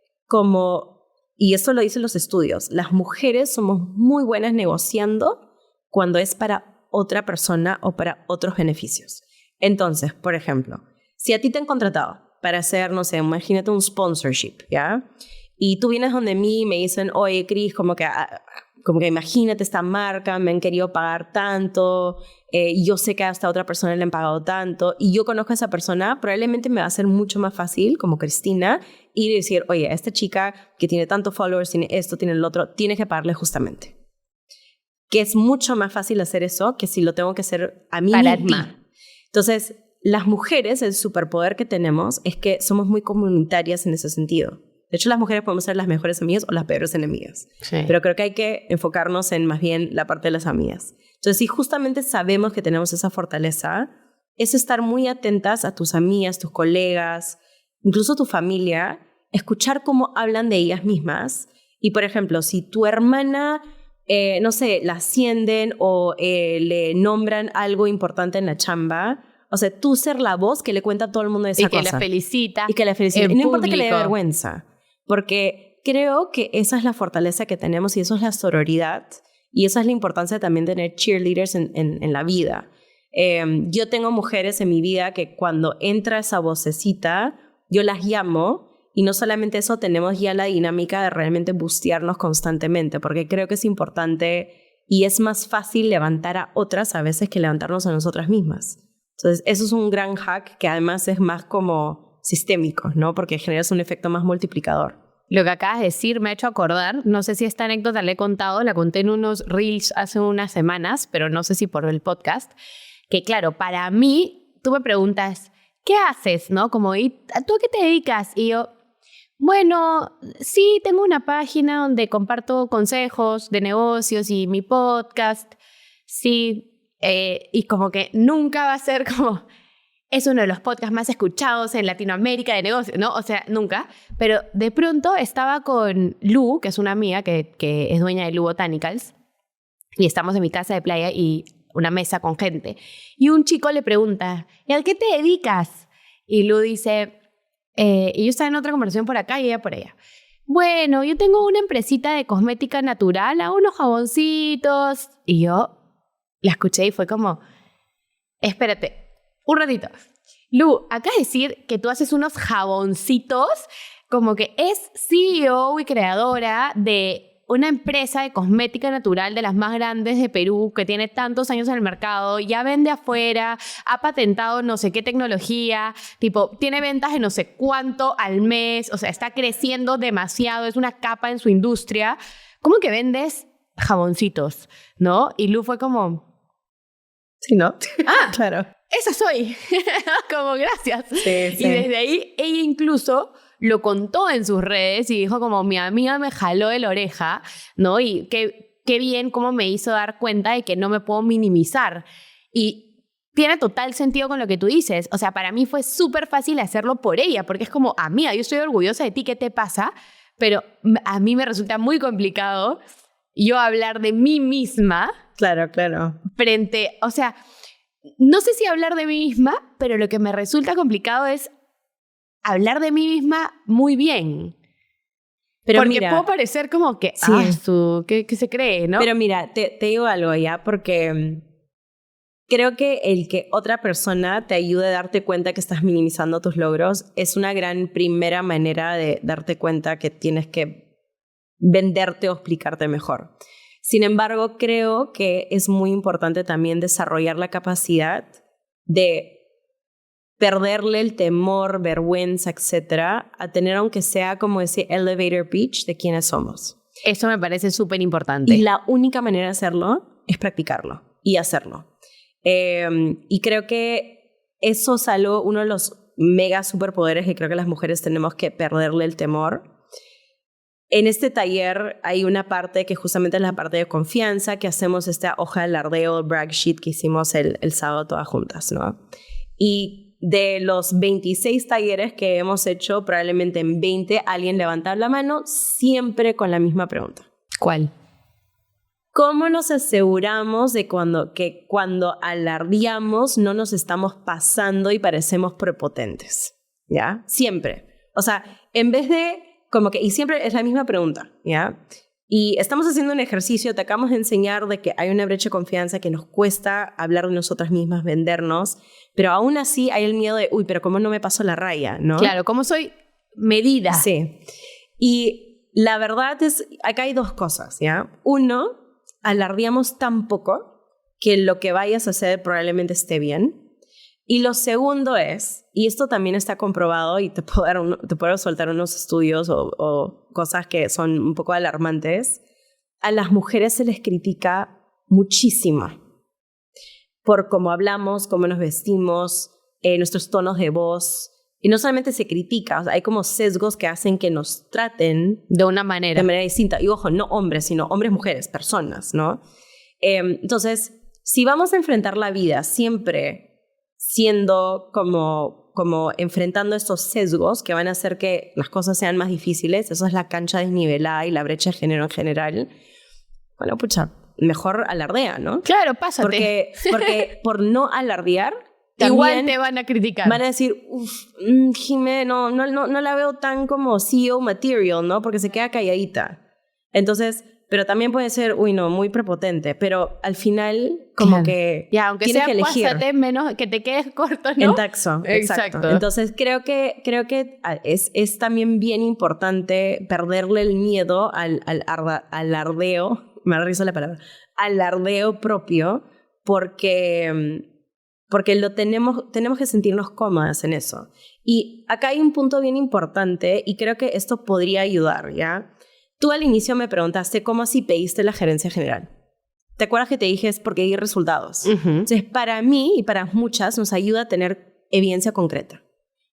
y esto lo dicen los estudios, las mujeres somos muy buenas negociando cuando es para otra persona o para otros beneficios. Entonces, por ejemplo, si a ti te han contratado para hacer, no sé, imagínate un sponsorship, ¿ya? Y tú vienes donde mí y me dicen, oye, Cris, como que imagínate esta marca, me han querido pagar tanto, yo sé que a esta otra persona le han pagado tanto, y yo conozco a esa persona, probablemente me va a ser mucho más fácil, como Cristina, ir y decir, oye, a esta chica que tiene tantos followers, tiene esto, tiene el otro, tienes que pagarle justamente. Que es mucho más fácil hacer eso que si lo tengo que hacer a mí misma. Entonces, las mujeres, el superpoder que tenemos es que somos muy comunitarias en ese sentido. De hecho, las mujeres podemos ser las mejores amigas o las peores enemigas. Sí. Pero creo que hay que enfocarnos en más bien la parte de las amigas. Entonces, si justamente sabemos que tenemos esa fortaleza, es estar muy atentas a tus amigas, tus colegas, incluso tu familia, escuchar cómo hablan de ellas mismas. Y, por ejemplo, si tu hermana, no sé, la ascienden o le nombran algo importante en la chamba, o sea, tú ser la voz que le cuenta a todo el mundo de esa cosa. Y que la felicita. Y que la felicita. En Y no importa que le dé público. vergüenza. Porque creo que esa es la fortaleza que tenemos y eso es la sororidad y esa es la importancia también de tener cheerleaders en la vida. Yo tengo mujeres en mi vida que cuando entra esa vocecita, yo las llamo y no solamente eso, tenemos ya la dinámica de realmente boostearnos constantemente porque creo que es importante y es más fácil levantar a otras a veces que levantarnos a nosotras mismas. Entonces, eso es un gran hack que además es más como sistémicos, ¿no? Porque generas un efecto más multiplicador. Lo que acabas de decir me ha hecho acordar, no sé si esta anécdota la he contado, la conté en unos reels hace unas semanas, pero no sé si por el podcast, que claro, para mí, tú me preguntas, ¿qué haces? ¿No? Como, ¿y tú a qué te dedicas? Y yo, Bueno, sí, tengo una página donde comparto consejos de negocios y mi podcast. Sí, y como que nunca va a ser como... Es uno de los podcasts más escuchados en Latinoamérica de negocios, ¿no? O sea, nunca. Pero de pronto estaba con Lu, que es una amiga que es dueña de Lu Botanicals, y estamos en mi casa de playa y una mesa con gente. Y un chico le pregunta, ¿y a qué te dedicas? Y Lu dice... y yo estaba en otra conversación por acá y ella por allá. Bueno, yo tengo una empresita de cosmética natural, hago unos jaboncitos. Y yo la escuché y fue como, espérate, un ratito. Lu, acá decir que tú haces unos jaboncitos, como que es CEO y creadora de una empresa de cosmética natural de las más grandes de Perú, que tiene tantos años en el mercado, ya vende afuera, ha patentado no sé qué tecnología, tipo, tiene ventas de no sé cuánto al mes, o sea, está creciendo demasiado, es una capa en su industria. ¿Cómo que vendes jaboncitos? ¿No? Y Lu fue como... Sí, ¿no? Ah, claro. Esa soy. Como, gracias. Sí, sí. Y desde ahí, ella incluso lo contó en sus redes y dijo como, mi amiga me jaló de la oreja, ¿no? Y qué bien cómo me hizo dar cuenta de que no me puedo minimizar. Y tiene total sentido con lo que tú dices. O sea, para mí fue súper fácil hacerlo por ella, porque es como, amiga, yo estoy orgullosa de ti, ¿qué te pasa? Pero a mí me resulta muy complicado yo hablar de mí misma. Claro, claro. Frente, o sea, no sé si hablar de mí misma, pero lo que me resulta complicado es hablar de mí misma muy bien. Pero porque mira, puedo parecer como que, sí, ¿qué se cree, no? Pero mira, te digo algo ya, porque creo que el que otra persona te ayude a darte cuenta que estás minimizando tus logros es una gran primera manera de darte cuenta que tienes que venderte o explicarte mejor. Sin embargo, creo que es muy importante también desarrollar la capacidad de perderle el temor, vergüenza, etcétera, a tener aunque sea como ese elevator pitch de quiénes somos. Eso me parece súper importante. Y la única manera de hacerlo es practicarlo y hacerlo. Y creo que eso es algo, uno de los mega superpoderes que creo que las mujeres tenemos que perderle el temor. En este taller hay una parte que justamente es la parte de confianza, que hacemos esta hoja de alardeo, el brag sheet que hicimos el sábado todas juntas, ¿no? Y de los 26 talleres que hemos hecho, probablemente en 20 alguien levanta la mano, siempre con la misma pregunta. ¿Cuál? ¿Cómo nos aseguramos de que cuando alardeamos no nos estamos pasando y parecemos prepotentes? ¿Ya? Siempre. O sea, en vez de y siempre es la misma pregunta, ¿ya? Y estamos haciendo un ejercicio, te acabamos de enseñar de que hay una brecha de confianza, que nos cuesta hablar de nosotras mismas, vendernos, pero aún así hay el miedo de, pero ¿cómo no me paso la raya, no? Claro, ¿cómo soy medida? Sí. Y la verdad es, acá hay dos cosas, ¿ya? Uno, alardeamos tan poco que lo que vayas a hacer probablemente esté bien. Y lo segundo es, y esto también está comprobado y te puedo soltar unos estudios o cosas que son un poco alarmantes, a las mujeres se les critica muchísimo por cómo hablamos, cómo nos vestimos, nuestros tonos de voz. Y no solamente se critica, o sea, hay como sesgos que hacen que nos traten de una manera distinta. Y ojo, no hombres, sino hombres, mujeres, personas, ¿no? Entonces, si vamos a enfrentar la vida siempre siendo como enfrentando estos sesgos que van a hacer que las cosas sean más difíciles, eso es la cancha desnivelada y la brecha de género en general, bueno, pucha, mejor alardea, ¿no? Claro, pásate. Porque por no alardear, igual te van a criticar. Van a decir, Jimé, no la veo tan como CEO material, ¿no? Porque se queda calladita. Entonces, pero también puede ser, muy prepotente, pero al final como que ya, aunque tienes sea, que elegir. pásate menos, que te quedes corto, ¿no? En taxo, exacto. Entonces creo que es también bien importante perderle el miedo al alardeo, me da risa la palabra, alardeo propio, porque tenemos que sentirnos cómodas en eso. Y acá hay un punto bien importante y creo que esto podría ayudar, ¿ya? Tú al inicio me preguntaste cómo así pediste la gerencia general. ¿Te acuerdas que te dije es porque hay resultados? Uh-huh. Entonces, para mí y para muchas nos ayuda a tener evidencia concreta.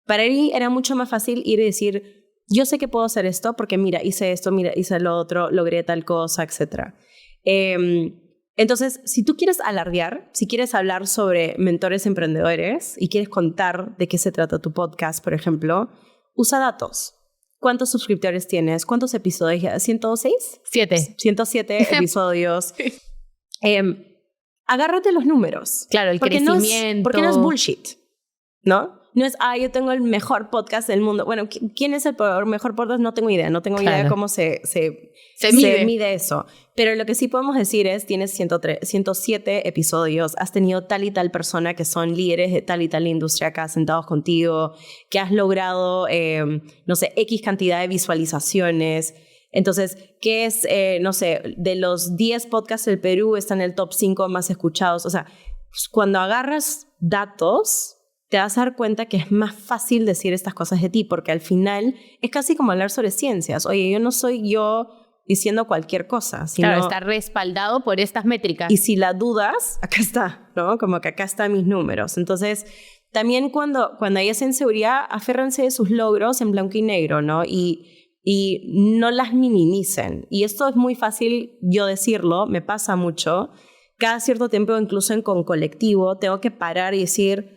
Para mí era mucho más fácil ir y decir, yo sé que puedo hacer esto porque mira, hice esto, mira, hice lo otro, logré tal cosa, etc. Entonces, si tú quieres alardear, si quieres hablar sobre mentores emprendedores y quieres contar de qué se trata tu podcast, por ejemplo, usa datos. ¿Cuántos suscriptores tienes? ¿Cuántos episodios? ¿106? 7. 107 episodios. Agárrate los números. Claro, el crecimiento. Porque no es bullshit, ¿no? No es, yo tengo el mejor podcast del mundo. Bueno, ¿quién es el mejor podcast? No tengo idea. No tengo idea de cómo se mide eso. Pero lo que sí podemos decir es, tienes 107 episodios, has tenido tal y tal persona que son líderes de tal y tal industria acá sentados contigo, que has logrado, no sé, X cantidad de visualizaciones. Entonces, ¿qué es, no sé, de los 10 podcasts del Perú están en el top 5 más escuchados? O sea, pues cuando agarras datos, te vas a dar cuenta que es más fácil decir estas cosas de ti, porque al final es casi como hablar sobre ciencias. Oye, yo no soy yo diciendo cualquier cosa, sino... Claro, está respaldado por estas métricas. Y si la dudas, acá está, ¿no? Como que acá están mis números. Entonces, también cuando hay esa inseguridad, aférrense de sus logros en blanco y negro, ¿no? Y no las minimicen. Y esto es muy fácil yo decirlo, me pasa mucho. Cada cierto tiempo, incluso con colectivo, tengo que parar y decir...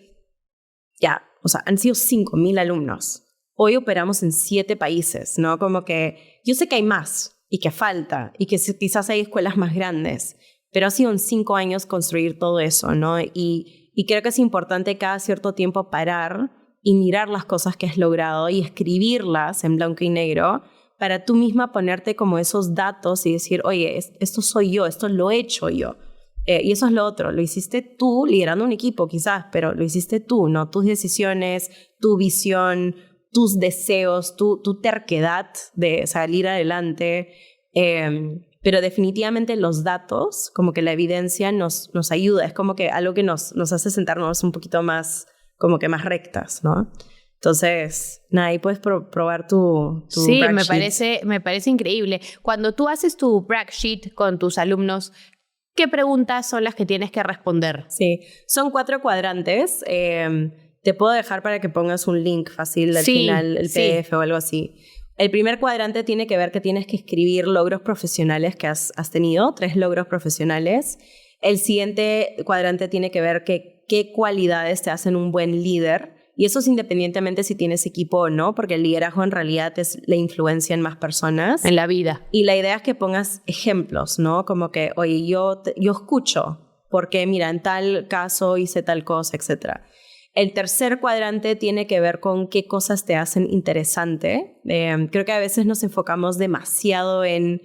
Ya, o sea, han sido 5,000 alumnos. Hoy operamos en 7 países, ¿no? Como que yo sé que hay más y que falta y que quizás hay escuelas más grandes, pero ha sido en 5 años construir todo eso, ¿no? Y creo que es importante cada cierto tiempo parar y mirar las cosas que has logrado y escribirlas en blanco y negro para tú misma ponerte como esos datos y decir, oye, esto soy yo, esto lo he hecho yo. Y eso es lo otro, lo hiciste tú liderando un equipo quizás, pero lo hiciste tú, ¿no? Tus decisiones, tu visión, tus deseos, tu terquedad de salir adelante. Pero definitivamente los datos, como que la evidencia nos ayuda, es como que algo que nos hace sentarnos un poquito más, como que más rectas, ¿no? Entonces, nada, ahí puedes probar tu sí, brag me parece increíble. Cuando tú haces tu brag sheet con tus alumnos, ¿qué preguntas son las que tienes que responder? Sí, son 4 cuadrantes. Te puedo dejar para que pongas un link fácil al final, el PDF o algo así. El primer cuadrante tiene que ver que tienes que escribir logros profesionales que has tenido, 3 logros profesionales. El siguiente cuadrante tiene que ver qué cualidades te hacen un buen líder. Y eso es independientemente si tienes equipo o no, porque el liderazgo en realidad es la influencia en más personas. En la vida. Y la idea es que pongas ejemplos, ¿no? Como que, oye, yo escucho, porque mira, en tal caso hice tal cosa, etc. El tercer cuadrante tiene que ver con qué cosas te hacen interesante. Creo que a veces nos enfocamos demasiado en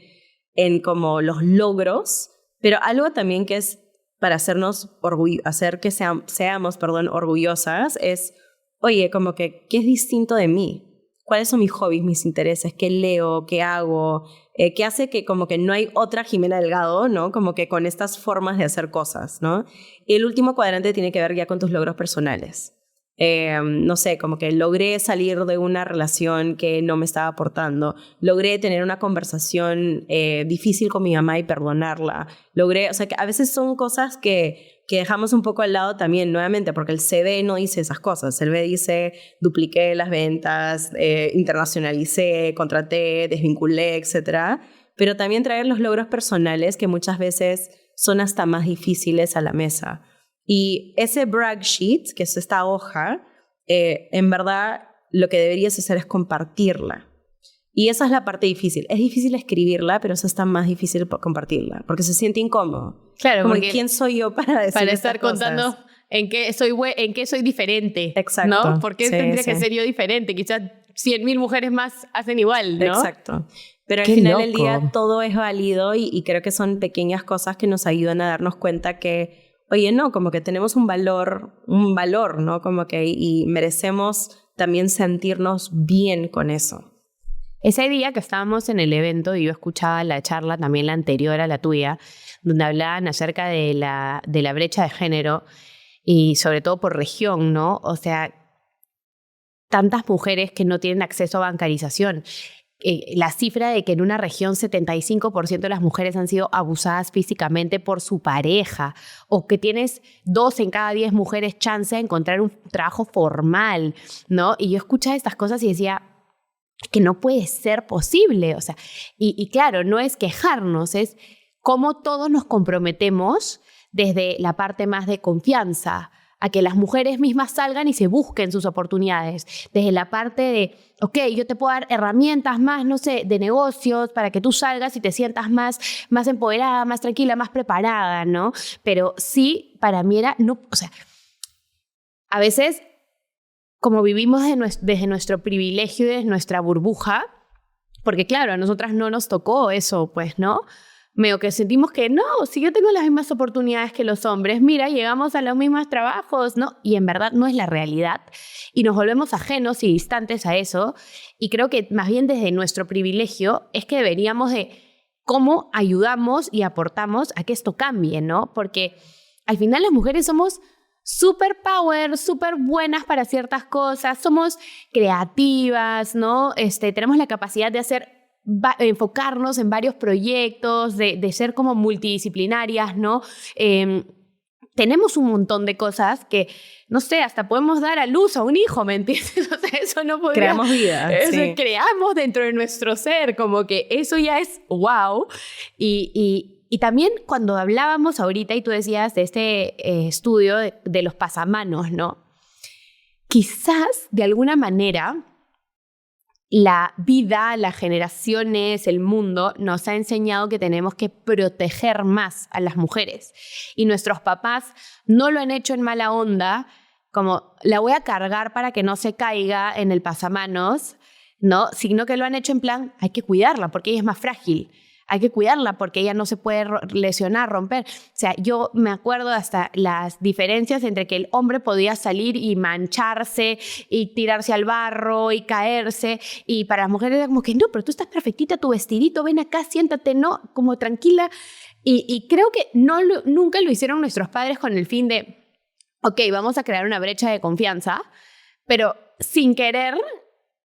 como los logros, pero algo también que es para hacer que seamos orgullosas es... Oye, como que, ¿qué es distinto de mí? ¿Cuáles son mis hobbies, mis intereses? ¿Qué leo? ¿Qué hago? ¿Qué hace que como que no hay otra Jimena Delgado, ¿no? Como que con estas formas de hacer cosas, ¿no? Y el último cuadrante tiene que ver ya con tus logros personales. No sé, como que logré salir de una relación que no me estaba aportando. Logré tener una conversación difícil con mi mamá y perdonarla. O sea, que a veces son cosas que dejamos un poco al lado también, nuevamente, porque el CV no dice esas cosas. El CV dice, dupliqué las ventas, internacionalicé, contraté, desvinculé, etc. Pero también traer los logros personales que muchas veces son hasta más difíciles a la mesa. Y ese brag sheet, que es esta hoja, en verdad lo que deberías hacer es compartirla. Y esa es la parte difícil. Es difícil escribirla, pero eso está más difícil compartirla, porque se siente incómodo. Claro, como porque ¿quién soy yo para decir para estas estar contando cosas? en qué soy diferente. Exacto. ¿No? ¿Por qué tendría que ser yo diferente? Quizás 100,000 mujeres más hacen igual, ¿no? Exacto. Pero al Qué final loco. del día todo es válido y creo que son pequeñas cosas que nos ayudan a darnos cuenta que, oye, no, como que tenemos un valor, ¿no? Como que y merecemos también sentirnos bien con eso. Ese día que estábamos en el evento y yo escuchaba la charla, también la anterior a la tuya, donde hablaban acerca de la brecha de género y sobre todo por región, ¿no? O sea, tantas mujeres que no tienen acceso a bancarización. La cifra de que en una región 75% de las mujeres han sido abusadas físicamente por su pareja, o que tienes 2 en cada 10 mujeres chance de encontrar un trabajo formal, ¿no? Y yo escuchaba estas cosas y decía, que no puede ser posible. O sea, y claro, no es quejarnos, es cómo todos nos comprometemos desde la parte más de confianza, a que las mujeres mismas salgan y se busquen sus oportunidades. Desde la parte de, ok, yo te puedo dar herramientas más, no sé, de negocios para que tú salgas y te sientas más empoderada, más tranquila, más preparada, ¿no? Pero sí, para mí era, no, o sea, a veces, como vivimos desde nuestro privilegio y desde nuestra burbuja, porque claro, a nosotras no nos tocó eso, pues, ¿no? Medio que sentimos que no, si yo tengo las mismas oportunidades que los hombres, mira, llegamos a los mismos trabajos, ¿no? Y en verdad no es la realidad. Y nos volvemos ajenos y distantes a eso. Y creo que más bien desde nuestro privilegio es que deberíamos de cómo ayudamos y aportamos a que esto cambie, ¿no? Porque al final las mujeres somos super power, súper buenas para ciertas cosas, somos creativas, ¿no? Tenemos la capacidad de enfocarnos en varios proyectos, de ser como multidisciplinarias, ¿no? Tenemos un montón de cosas que, no sé, hasta podemos dar a luz a un hijo, ¿me entiendes? O sea, eso no podría... Creamos vida, sí. Creamos dentro de nuestro ser, como que eso ya es wow. Y también cuando hablábamos ahorita y tú decías de este estudio de los pasamanos, ¿no? Quizás, de alguna manera, la vida, las generaciones, el mundo nos ha enseñado que tenemos que proteger más a las mujeres. Y nuestros papás no lo han hecho en mala onda, como la voy a cargar para que no se caiga en el pasamanos, ¿no? Sino que lo han hecho en plan, hay que cuidarla porque ella es más frágil. Hay que cuidarla porque ella no se puede lesionar, romper. O sea, yo me acuerdo hasta las diferencias entre que el hombre podía salir y mancharse y tirarse al barro y caerse. Y para las mujeres era como que, no, pero tú estás perfectita, tu vestidito, ven acá, siéntate, no, como tranquila. Y creo que nunca lo hicieron nuestros padres con el fin de, ok, vamos a crear una brecha de confianza, pero sin querer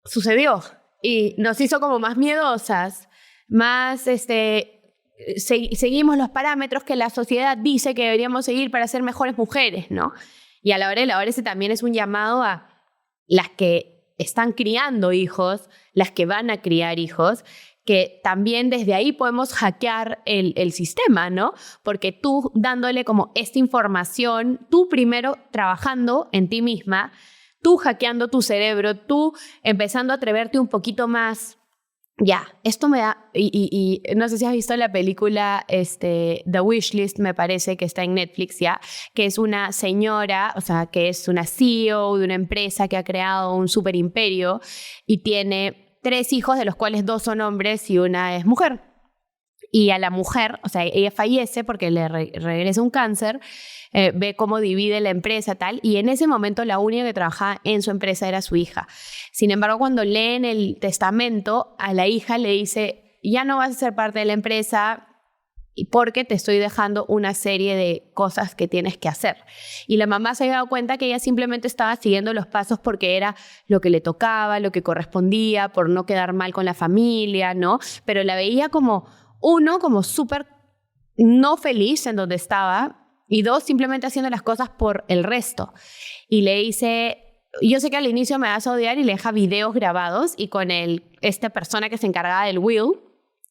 sucedió y nos hizo como más miedosas, más seguimos los parámetros que la sociedad dice que deberíamos seguir para ser mejores mujeres, ¿no? Y a la hora de la hora ese también es un llamado a las que están criando hijos, las que van a criar hijos, que también desde ahí podemos hackear el sistema, ¿no? Porque tú dándole como esta información, tú primero trabajando en ti misma, tú hackeando tu cerebro, tú empezando a atreverte un poquito más. Ya, esto me da, y no sé si has visto la película The Wishlist, me parece que está en Netflix ya, que es una señora, o sea, que es una CEO de una empresa que ha creado un super imperio y tiene 3 hijos, de los cuales 2 son hombres y una es mujer. Y a la mujer, o sea, ella fallece porque le regresa un cáncer, ve cómo divide la empresa tal, y en ese momento la única que trabajaba en su empresa era su hija. Sin embargo, cuando leen el testamento, a la hija le dice, ya no vas a ser parte de la empresa porque te estoy dejando una serie de cosas que tienes que hacer. Y la mamá se había dado cuenta que ella simplemente estaba siguiendo los pasos porque era lo que le tocaba, lo que correspondía, por no quedar mal con la familia, ¿no? Pero la veía como súper no feliz en donde estaba, y 2, simplemente haciendo las cosas por el resto. Y le dice, yo sé que al inicio me vas a odiar, y le deja videos grabados, y con esta persona que se encargaba del will,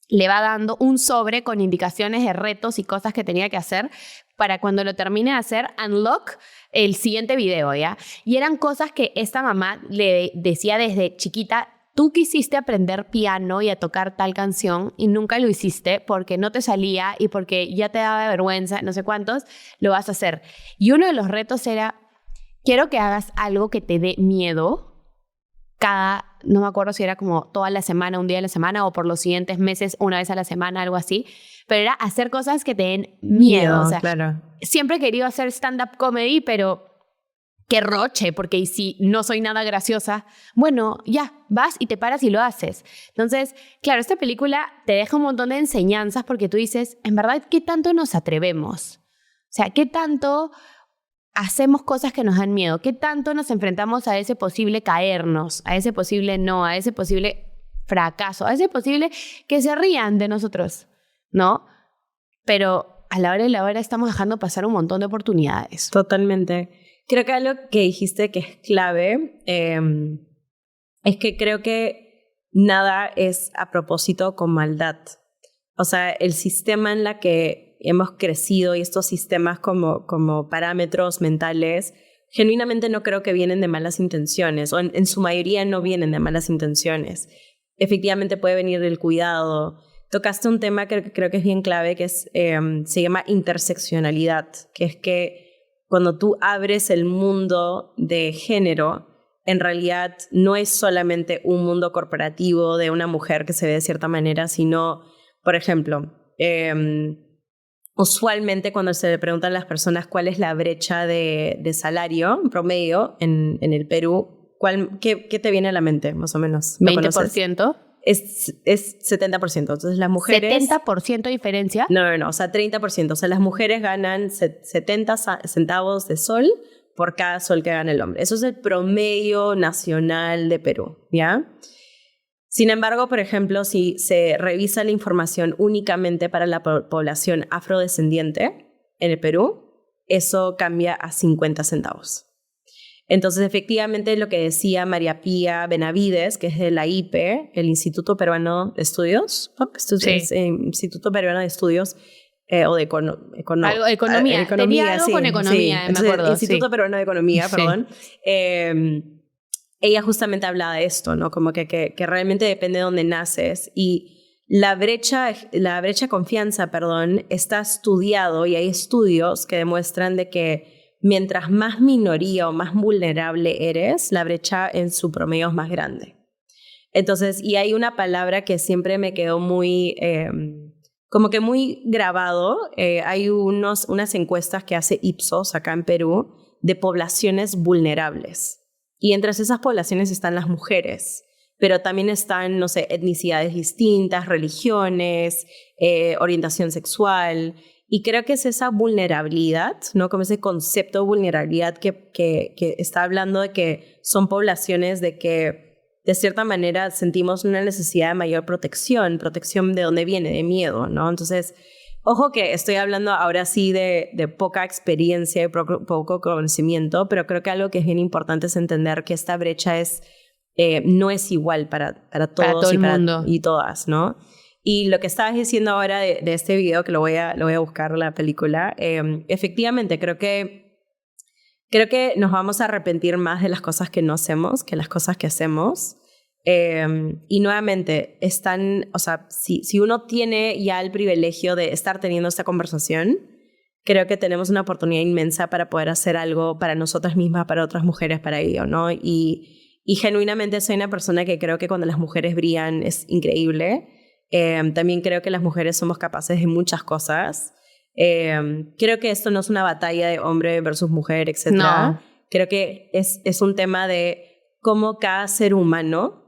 le va dando un sobre con indicaciones de retos y cosas que tenía que hacer para cuando lo termine de hacer, unlock el siguiente video, ¿ya? Y eran cosas que esta mamá le decía desde chiquita, tú quisiste aprender piano y a tocar tal canción y nunca lo hiciste porque no te salía y porque ya te daba vergüenza, no sé cuántos, lo vas a hacer. Y uno de los retos era, quiero que hagas algo que te dé miedo no me acuerdo si era como toda la semana, un día a la semana, o por los siguientes meses, una vez a la semana, algo así, pero era hacer cosas que te den miedo. O sea, claro. Siempre he querido hacer stand-up comedy, pero qué roche, porque y si no soy nada graciosa, bueno, ya, vas y te paras y lo haces. Entonces, claro, esta película te deja un montón de enseñanzas porque tú dices, en verdad, ¿qué tanto nos atrevemos? O sea, ¿qué tanto hacemos cosas que nos dan miedo? ¿Qué tanto nos enfrentamos a ese posible caernos, a ese posible no, a ese posible fracaso, a ese posible que se rían de nosotros, ¿no? Pero a la hora de la hora estamos dejando pasar un montón de oportunidades. Totalmente. Creo que algo que dijiste que es clave es que creo que nada es a propósito con maldad. O sea, el sistema en la que hemos crecido y estos sistemas como parámetros mentales, genuinamente no creo que vienen de malas intenciones, o en su mayoría no vienen de malas intenciones. Efectivamente puede venir del cuidado. Tocaste un tema que creo que es bien clave, que se llama interseccionalidad, que es que cuando tú abres el mundo de género, en realidad no es solamente un mundo corporativo de una mujer que se ve de cierta manera, sino, por ejemplo, usualmente cuando se le preguntan a las personas cuál es la brecha de salario promedio en el Perú, ¿qué te viene a la mente, más o menos? ¿Lo 20%. Es 70%. Entonces las mujeres... ¿70% de diferencia? No, o sea, 30%. O sea, las mujeres ganan 70 centavos de sol por cada sol que gana el hombre. Eso es el promedio nacional de Perú, ¿ya? Sin embargo, por ejemplo, si se revisa la información únicamente para la población afrodescendiente en el Perú, eso cambia a 50 centavos. Entonces, efectivamente, lo que decía María Pía Benavides, que es de la IPE, el Instituto Peruano de Estudios, Instituto Peruano de Estudios, o de economía. Tenía algo con economía, sí. Entonces, me acuerdo. Instituto Peruano de Economía, perdón. Ella justamente hablaba de esto, ¿no? Como que realmente depende de dónde naces. Y la brecha confianza, está estudiado, y hay estudios que demuestran de que mientras más minoría o más vulnerable eres, la brecha en su promedio es más grande. Entonces, y hay una palabra que siempre me quedó muy, como que muy grabado. Hay unas encuestas que hace Ipsos acá en Perú de poblaciones vulnerables. Y entre esas poblaciones están las mujeres, pero también están, no sé, etnicidades distintas, religiones, orientación sexual. Y creo que es esa vulnerabilidad, ¿no? Como ese concepto de vulnerabilidad que está hablando de que son poblaciones de que, de cierta manera, sentimos una necesidad de mayor protección de dónde viene, de miedo, ¿no? Entonces, ojo que estoy hablando ahora sí de poca experiencia y poco conocimiento, pero creo que algo que es bien importante es entender que esta brecha no es igual para todos todo el mundo y todas, ¿no? Y lo que estabas diciendo ahora de este video, que lo voy a buscar, la película, efectivamente creo que nos vamos a arrepentir más de las cosas que no hacemos que las cosas que hacemos. Y nuevamente, o sea, si uno tiene ya el privilegio de estar teniendo esta conversación, creo que tenemos una oportunidad inmensa para poder hacer algo para nosotras mismas, para otras mujeres, para ello, ¿no? Y genuinamente soy una persona que creo que cuando las mujeres brillan es increíble. También creo que las mujeres somos capaces de muchas cosas. Creo que esto no es una batalla de hombre versus mujer, etc. No. Creo que es un tema de cómo cada ser humano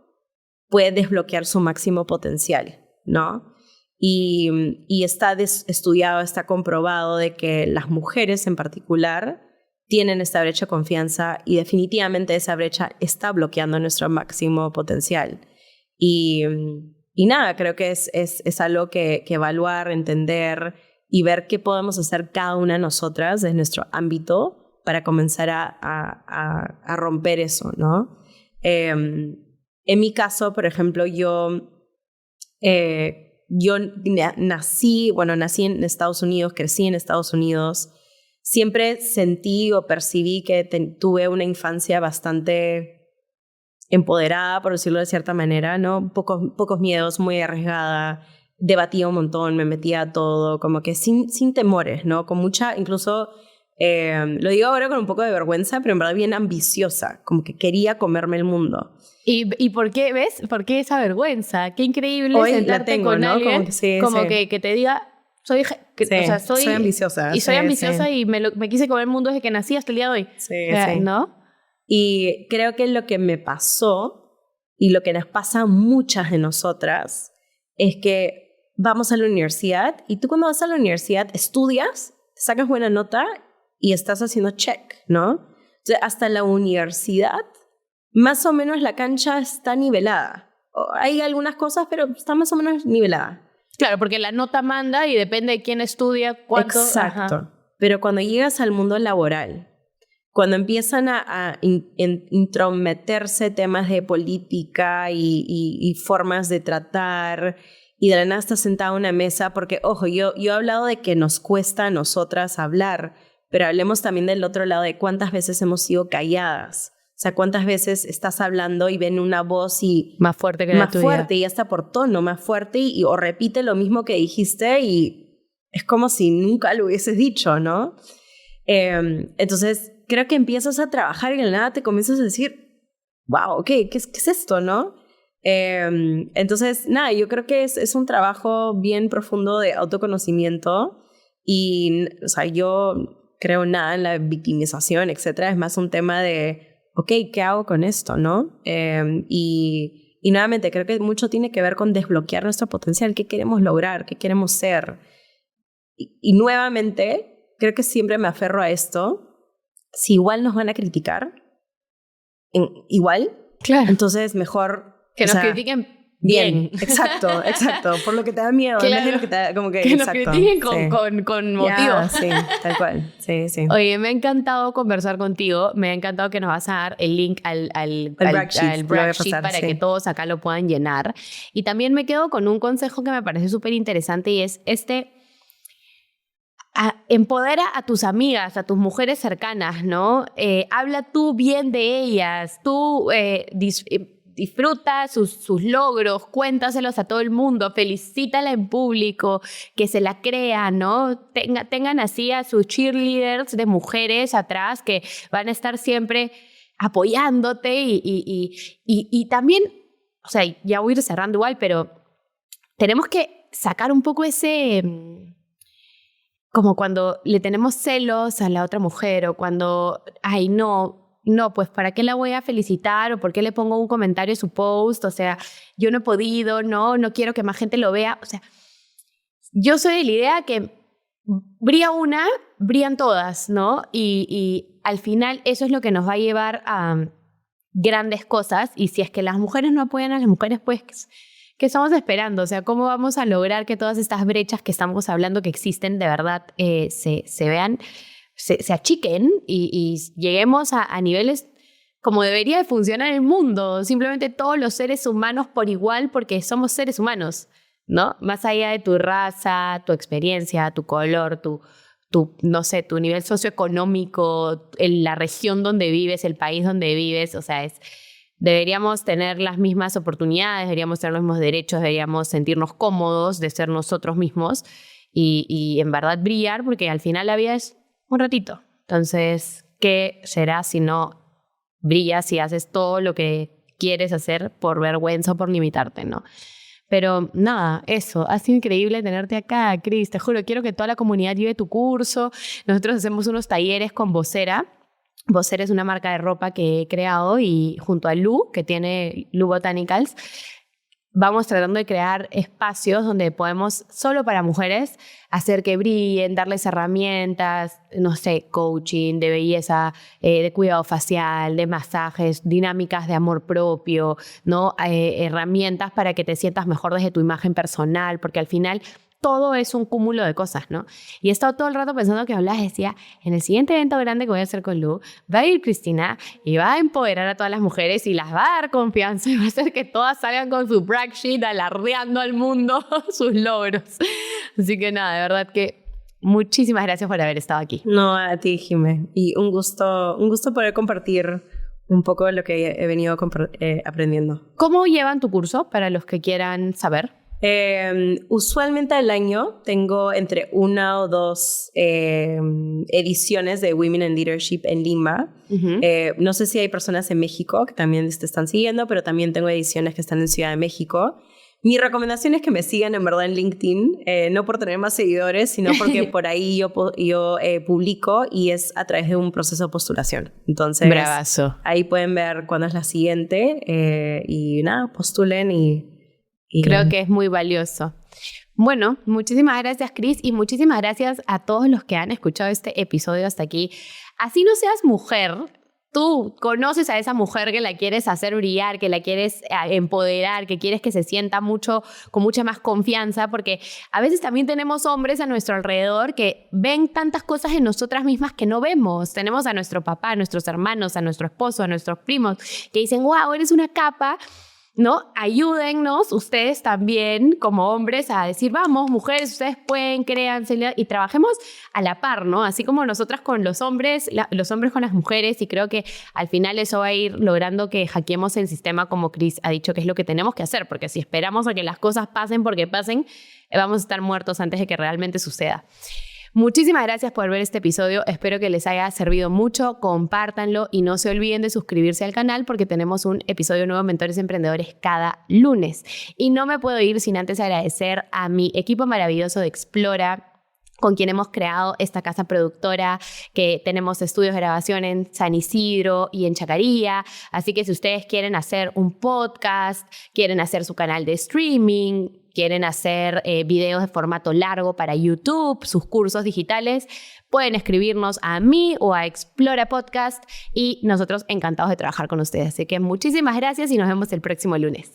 puede desbloquear su máximo potencial, ¿no? Y está estudiado, está comprobado de que las mujeres en particular tienen esta brecha de confianza, y definitivamente esa brecha está bloqueando nuestro máximo potencial. Y nada, creo que es algo que evaluar, entender y ver qué podemos hacer cada una de nosotras desde nuestro ámbito para comenzar a romper eso, ¿no? En mi caso, por ejemplo, yo nací en Estados Unidos, crecí en Estados Unidos. Siempre sentí o percibí que tuve una infancia bastante empoderada, por decirlo de cierta manera, ¿no? Pocos miedos, muy arriesgada, debatía un montón, me metía a todo, como que sin temores, ¿no? Con mucha, incluso, lo digo ahora con un poco de vergüenza, pero en verdad bien ambiciosa, como que quería comerme el mundo. ¿Y por qué, ves? ¿Por qué esa vergüenza? Qué increíble hoy sentarte la tengo, con ¿no? alguien Como que te diga, soy ambiciosa. Y soy ambiciosa y me quise comer el mundo desde que nací hasta el día de hoy. Sí. ¿No? Y creo que lo que me pasó y lo que nos pasa a muchas de nosotras es que vamos a la universidad, y tú cuando vas a la universidad estudias, sacas buena nota y estás haciendo check, ¿no? O sea, hasta la universidad más o menos la cancha está nivelada. Hay algunas cosas, pero está más o menos nivelada. Claro, porque la nota manda y depende de quién estudia, cuánto. Exacto. Ajá. Pero cuando llegas al mundo laboral, cuando empiezan a intrometerse temas de política y formas de tratar, y de la nada estás sentado a una mesa, porque, ojo, yo he hablado de que nos cuesta a nosotras hablar, pero hablemos también del otro lado de cuántas veces hemos sido calladas. O sea, cuántas veces estás hablando y ven una voz más fuerte que la tuya. Más fuerte, y hasta por tono, más fuerte, o repite lo mismo que dijiste y es como si nunca lo hubieses dicho, ¿no? Entonces, creo que empiezas a trabajar y de la nada te comienzas a decir, wow, ¿qué es esto, no? Entonces, nada, yo creo que es un trabajo bien profundo de autoconocimiento y, o sea, yo creo nada en la victimización, etcétera. Es más un tema de, ok, ¿qué hago con esto, no? Y nuevamente, creo que mucho tiene que ver con desbloquear nuestro potencial, qué queremos lograr, qué queremos ser. Y nuevamente, creo que siempre me aferro a esto. Si igual nos van a criticar, igual, claro. Entonces mejor que nos critiquen bien. Exacto. Por lo que te da miedo. Claro. En vez de lo que te da, como que nos critiquen con motivo. Yeah, sí, tal cual. Sí. Oye, me ha encantado conversar contigo. Me ha encantado que nos vas a dar el link al brag sheet para que todos acá lo puedan llenar. Y también me quedo con un consejo que me parece súper interesante y es empodera a tus amigas, a tus mujeres cercanas, ¿no? Habla tú bien de ellas, tú disfruta sus logros, cuéntaselos a todo el mundo, felicítala en público, que se la crean, ¿no? Tengan así a sus cheerleaders de mujeres atrás que van a estar siempre apoyándote y también, o sea, ya voy a ir cerrando igual, pero tenemos que sacar un poco ese... como cuando le tenemos celos a la otra mujer o cuando, ay, no, pues ¿para qué la voy a felicitar o por qué le pongo un comentario en su post? O sea, yo no he podido, no quiero que más gente lo vea. O sea, yo soy de la idea que brilla una, brillan todas, ¿no? Y al final eso es lo que nos va a llevar a grandes cosas y si es que las mujeres no apoyan a las mujeres, pues... ¿qué estamos esperando? O sea, ¿cómo vamos a lograr que todas estas brechas que estamos hablando que existen de verdad se vean, se achiquen y lleguemos a niveles como debería de funcionar el mundo? Simplemente todos los seres humanos por igual porque somos seres humanos, ¿no? Más allá de tu raza, tu experiencia, tu color, tu no sé, tu nivel socioeconómico, la región donde vives, el país donde vives, o sea, deberíamos tener las mismas oportunidades, deberíamos tener los mismos derechos, deberíamos sentirnos cómodos de ser nosotros mismos y en verdad brillar, porque al final la vida es un ratito. Entonces, ¿qué será si no brillas y haces todo lo que quieres hacer por vergüenza o por limitarte, ¿no? Pero nada, eso, ha sido increíble tenerte acá, Cris, te juro, quiero que toda la comunidad lleve tu curso. Nosotros hacemos unos talleres con Vocera. Vocera es una marca de ropa que he creado y junto a Lu, que tiene Lu Botanicals, vamos tratando de crear espacios donde podemos, solo para mujeres, hacer que brillen, darles herramientas, no sé, coaching, de belleza, de cuidado facial, de masajes, dinámicas de amor propio, ¿no? Herramientas para que te sientas mejor desde tu imagen personal, porque al final... todo es un cúmulo de cosas, ¿no? Y he estado todo el rato pensando que hablabas, decía, en el siguiente evento grande que voy a hacer con Lu, va a ir Cristina y va a empoderar a todas las mujeres y las va a dar confianza y va a hacer que todas salgan con su brag sheet alardeando al mundo sus logros. Así que nada, de verdad que muchísimas gracias por haber estado aquí. No, a ti, Jimé. Y un gusto poder compartir un poco de lo que he venido aprendiendo. ¿Cómo llevan tu curso para los que quieran saber? Usualmente al año tengo entre 1 o 2 ediciones de Women in Leadership en Lima. Uh-huh. No sé si hay personas en México que también te están siguiendo, pero también tengo ediciones que están en Ciudad de México. Mi recomendación es que me sigan en verdad en LinkedIn, no por tener más seguidores, sino porque por ahí yo publico y es a través de un proceso de postulación. Entonces, bravazo. Ahí pueden ver cuándo es la siguiente y nada, postulen y creo que es muy valioso. Bueno, muchísimas gracias, Cris, y muchísimas gracias a todos los que han escuchado este episodio hasta aquí. Así no seas mujer, tú conoces a esa mujer que la quieres hacer brillar, que la quieres empoderar, que quieres que se sienta con mucha más confianza, porque a veces también tenemos hombres a nuestro alrededor que ven tantas cosas en nosotras mismas que no vemos. Tenemos a nuestro papá, a nuestros hermanos, a nuestro esposo, a nuestros primos, que dicen, wow, eres una capa, ¿no? Ayúdennos ustedes también como hombres a decir, vamos, mujeres, ustedes pueden, créanse y trabajemos a la par, ¿no? Así como nosotras con los hombres, los hombres con las mujeres, y creo que al final eso va a ir logrando que hackeemos el sistema, como Chris ha dicho que es lo que tenemos que hacer, porque si esperamos a que las cosas pasen porque pasen, vamos a estar muertos antes de que realmente suceda. Muchísimas gracias por ver este episodio, espero que les haya servido mucho, compártanlo y no se olviden de suscribirse al canal porque tenemos un episodio nuevo de Mentores Emprendedores cada lunes. Y no me puedo ir sin antes agradecer a mi equipo maravilloso de Explora, con quien hemos creado esta casa productora, que tenemos estudios de grabación en San Isidro y en Chacarilla. Así que si ustedes quieren hacer un podcast, quieren hacer su canal de streaming, quieren hacer videos de formato largo para YouTube, sus cursos digitales, pueden escribirnos a mí o a Explora Podcast y nosotros encantados de trabajar con ustedes. Así que muchísimas gracias y nos vemos el próximo lunes.